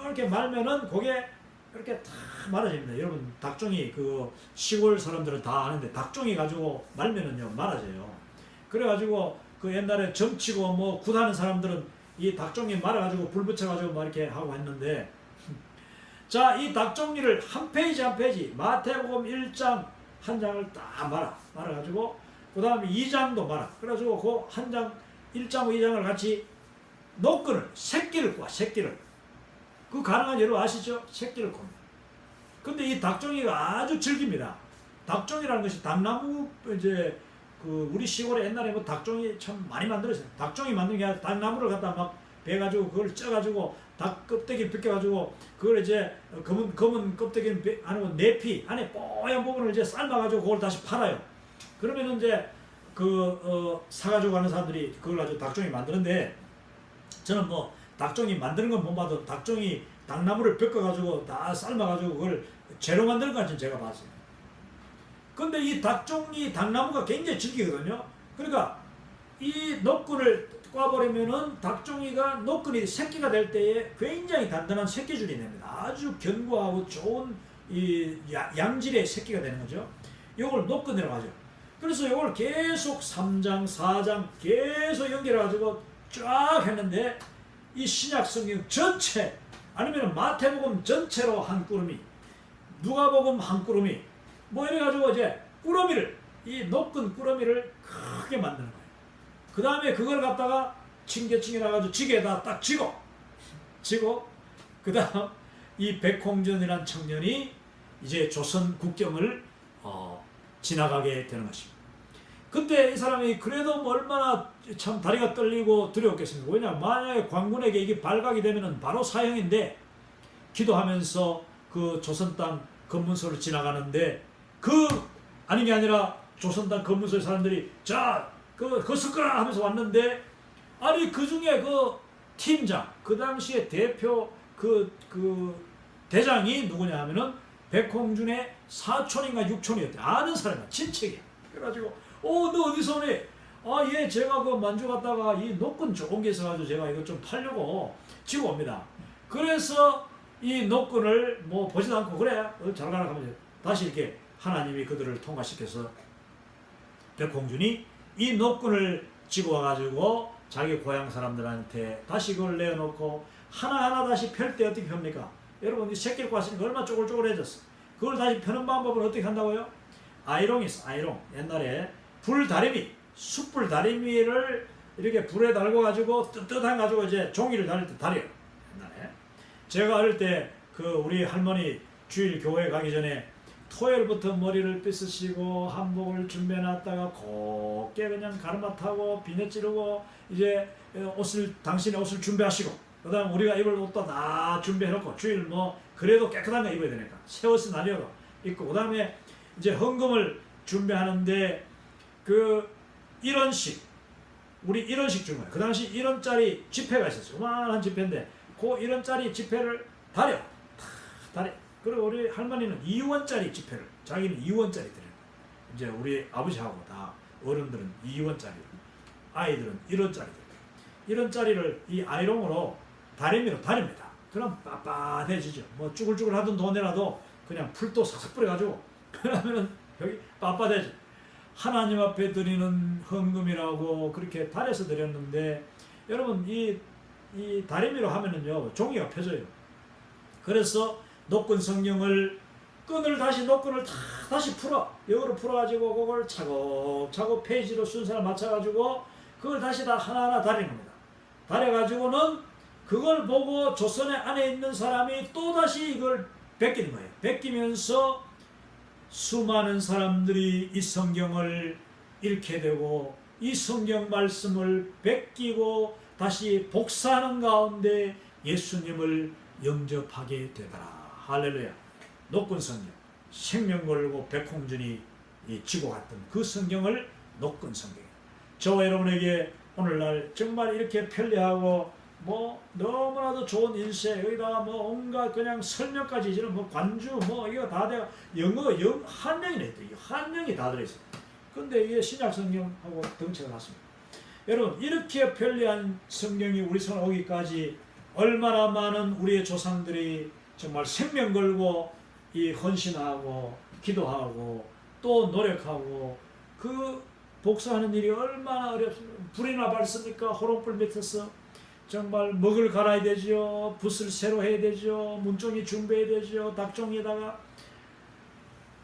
S1: 이렇게 말면은 그게 이렇게 다 말아집니다. 여러분 닭종이 그 시골 사람들은 다 아는데 닭종이 가지고 말면은요 말아져요. 그래가지고 그 옛날에 점치고 뭐 굿하는 사람들은 이 닭종이 말아가지고 불 붙여가지고 막 이렇게 하고 했는데 자, 이 닭종이를 한 페이지 한 페이지 마태복음 1장 한 장을 딱 말아가지고 그 다음에 2장도 말아. 그래가지고 그 한 장 1장 2장을 같이 노끈을 새끼를 꼬아. 새끼를 그 가능한 예로 아시죠? 새끼를 꼽니다. 근데 이 닭종이가 아주 즐깁니다. 닭종이라는 것이 당나무 이제 그 우리 시골에 옛날에 뭐 닭종이 참 많이 만들었어요. 닭종이 만든 게 아니라 당나무를 갖다 막 베가지고 그걸 쪄가지고 닭 껍데기 벗겨가지고 그걸 이제 검은 껍데기는 아니면 내피 안에 뽀얀 부분을 이제 삶아가지고 그걸 다시 팔아요. 그러면 이제 사가지고 가는 사람들이 그걸 가지고 닭종이 만드는데 저는 뭐 닭종이 만드는 건 못 봐도 닭종이 당나무를 벗겨가지고 다 삶아가지고 그걸 재료 만드는 건 제가 봤어요. 근데 이 닭종이 당나무가 굉장히 질기거든요. 그러니까 이 노끈을 꽈버리면은 닭종이가 노끈이 새끼가 될 때에 굉장히 단단한 새끼줄이 됩니다. 아주 견고하고 좋은 이 양질의 새끼가 되는 거죠. 이걸 노끈이라고 하죠. 그래서 이걸 계속 3장, 4장 계속 연결해가지고 쫙 했는데 이 신약 성경 전체 아니면 마태복음 전체로 한 꾸러미, 누가복음 한 꾸러미, 뭐 이래가지고 이제 꾸러미를 이 노끈 꾸러미를 크게 만드는 거예요. 그 다음에 그걸 갖다가 칭겨나가지고 지게에다 딱 지고 그 다음 이 백홍전이라는 청년이 이제 조선 국경을 지나가게 되는 것입니다. 그때 이 사람이 그래도 뭐 얼마나 참 다리가 떨리고 두려웠겠습니까? 왜냐하면 만약에 관군에게 이게 발각이 되면은 바로 사형인데 기도하면서 그 조선 땅 검문소를 지나가는데 아닌 게 아니라 조선 땅 검문소의 사람들이 그거 섞어라 하면서 왔는데 아니 그 중에 그 팀장 그 당시에 대표 그 대장이 누구냐 하면은 백홍준의 사촌인가 육촌이었대. 아는 사람이야. 친척이야. 그래가지고 너 어디서 오니? 예, 제가 그 만주 갔다가 이 노끈 좋은 게 있어가지고 제가 이거 좀 팔려고 지고 옵니다. 그래서 이 노끈을 뭐 보지도 않고 그래 잘 가라 하면 다시 이렇게 하나님이 그들을 통과시켜서 백홍준이 이 노끈을 지고 와가지고 자기 고향 사람들한테 다시 그걸 내어놓고 하나하나 다시 펼 때 어떻게 펴니까? 여러분 이 새끼를 꽈으니까 얼마나 쪼글쪼글해졌어. 그걸 다시 펴는 방법을 어떻게 한다고요? 아이롱이 있어. 아이롱. 옛날에 불다리미 숯불 다리미를 이렇게 불에 달고 가지고 뜨뜻한 가지고 이제 종이를 다릴 때 다려요. 옛날에 제가 어릴 때 그 우리 할머니 주일 교회 가기 전에 토요일부터 머리를 빗으시고 한복을 준비해놨다가 곱게 그냥 가르마 타고 비net 찌르고 이제 당신의 옷을 준비하시고 그다음 우리가 입을 옷도 다 준비해놓고 주일 뭐 그래도 깨끗한 거 입어야 되니까 새 옷은 아니어도 입고 그다음에 이제 헌금을 준비하는데 그 1원씩 우리 1원씩 준 거예요. 그 당시 1원짜리 지폐가 있었어요. 요만한 지폐인데 그 1원짜리 지폐를 다려. 그리고 우리 할머니는 2원짜리 지폐를 자기는 2원짜리 드려요. 이제 우리 아버지하고 다 어른들은 2원짜리, 아이들은 1원짜리 드려요. 1원짜리를 이 아이롱으로 다리미로 다립니다. 그럼 빳빳해지죠. 뭐 쭈글쭈글 하던 돈이라도 그냥 풀도 싹싹 뿌려가지고 그러면은 여기 빳빳해져. 하나님 앞에 드리는 헌금이라고 그렇게 달여서 드렸는데 여러분 이 다리미로 하면은요 종이가 펴져요. 그래서 노끈 성경을 끈을 노끈을 다시 풀어 역으로 풀어가지고 그걸 차곡차곡 페이지로 순서를 맞춰가지고 그걸 다시 다 하나하나 다리는 겁니다. 다려가지고는 그걸 보고 조선의 안에 있는 사람이 또다시 이걸 베끼는 거예요. 베끼면서 수많은 사람들이 이 성경을 읽게 되고 이 성경 말씀을 베끼고 다시 복사하는 가운데 예수님을 영접하게 되더라. 할렐루야. 노끈 성경, 생명 걸고 백홍준이 지고 갔던 그 성경을 노끈 성경. 저와 여러분에게 오늘날 정말 이렇게 편리하고 뭐 너무나도 좋은 인쇄 여기다가 뭐 온갖 그냥 설명까지 이제는 뭐 관주 뭐 이거 다 돼가 한명이네. 한명이 다 들어있어요. 근데 이게 신약 성경하고 덩치가 같습니다. 여러분 이렇게 편리한 성경이 우리 손에 오기까지 얼마나 많은 우리의 조상들이 정말 생명 걸고 이 헌신하고 기도하고 또 노력하고 그 복사하는 일이 얼마나 어렵습니까? 불이나 밝습니까? 호롱불 밑에서 정말 먹을 갈아야 되죠. 붓을 새로 해야 되죠. 문종이 준비해야 되죠. 닭종이에다가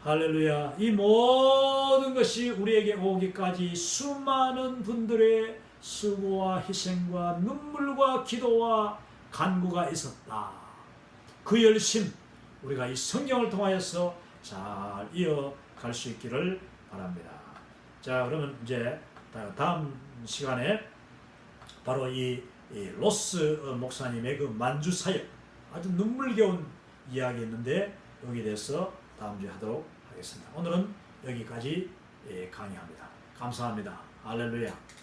S1: 할렐루야. 이 모든 것이 우리에게 오기까지 수많은 분들의 수고와 희생과 눈물과 기도와 간구가 있었다. 그 열심 우리가 이 성경을 통하여서 잘 이어갈 수 있기를 바랍니다. 자, 그러면 이제 다음 시간에 바로 이 로스 목사님의 그 만주 사역 아주 눈물겨운 이야기였는데 여기에 대해서 다음 주에 하도록 하겠습니다. 오늘은 여기까지 강의합니다. 감사합니다. 할렐루야.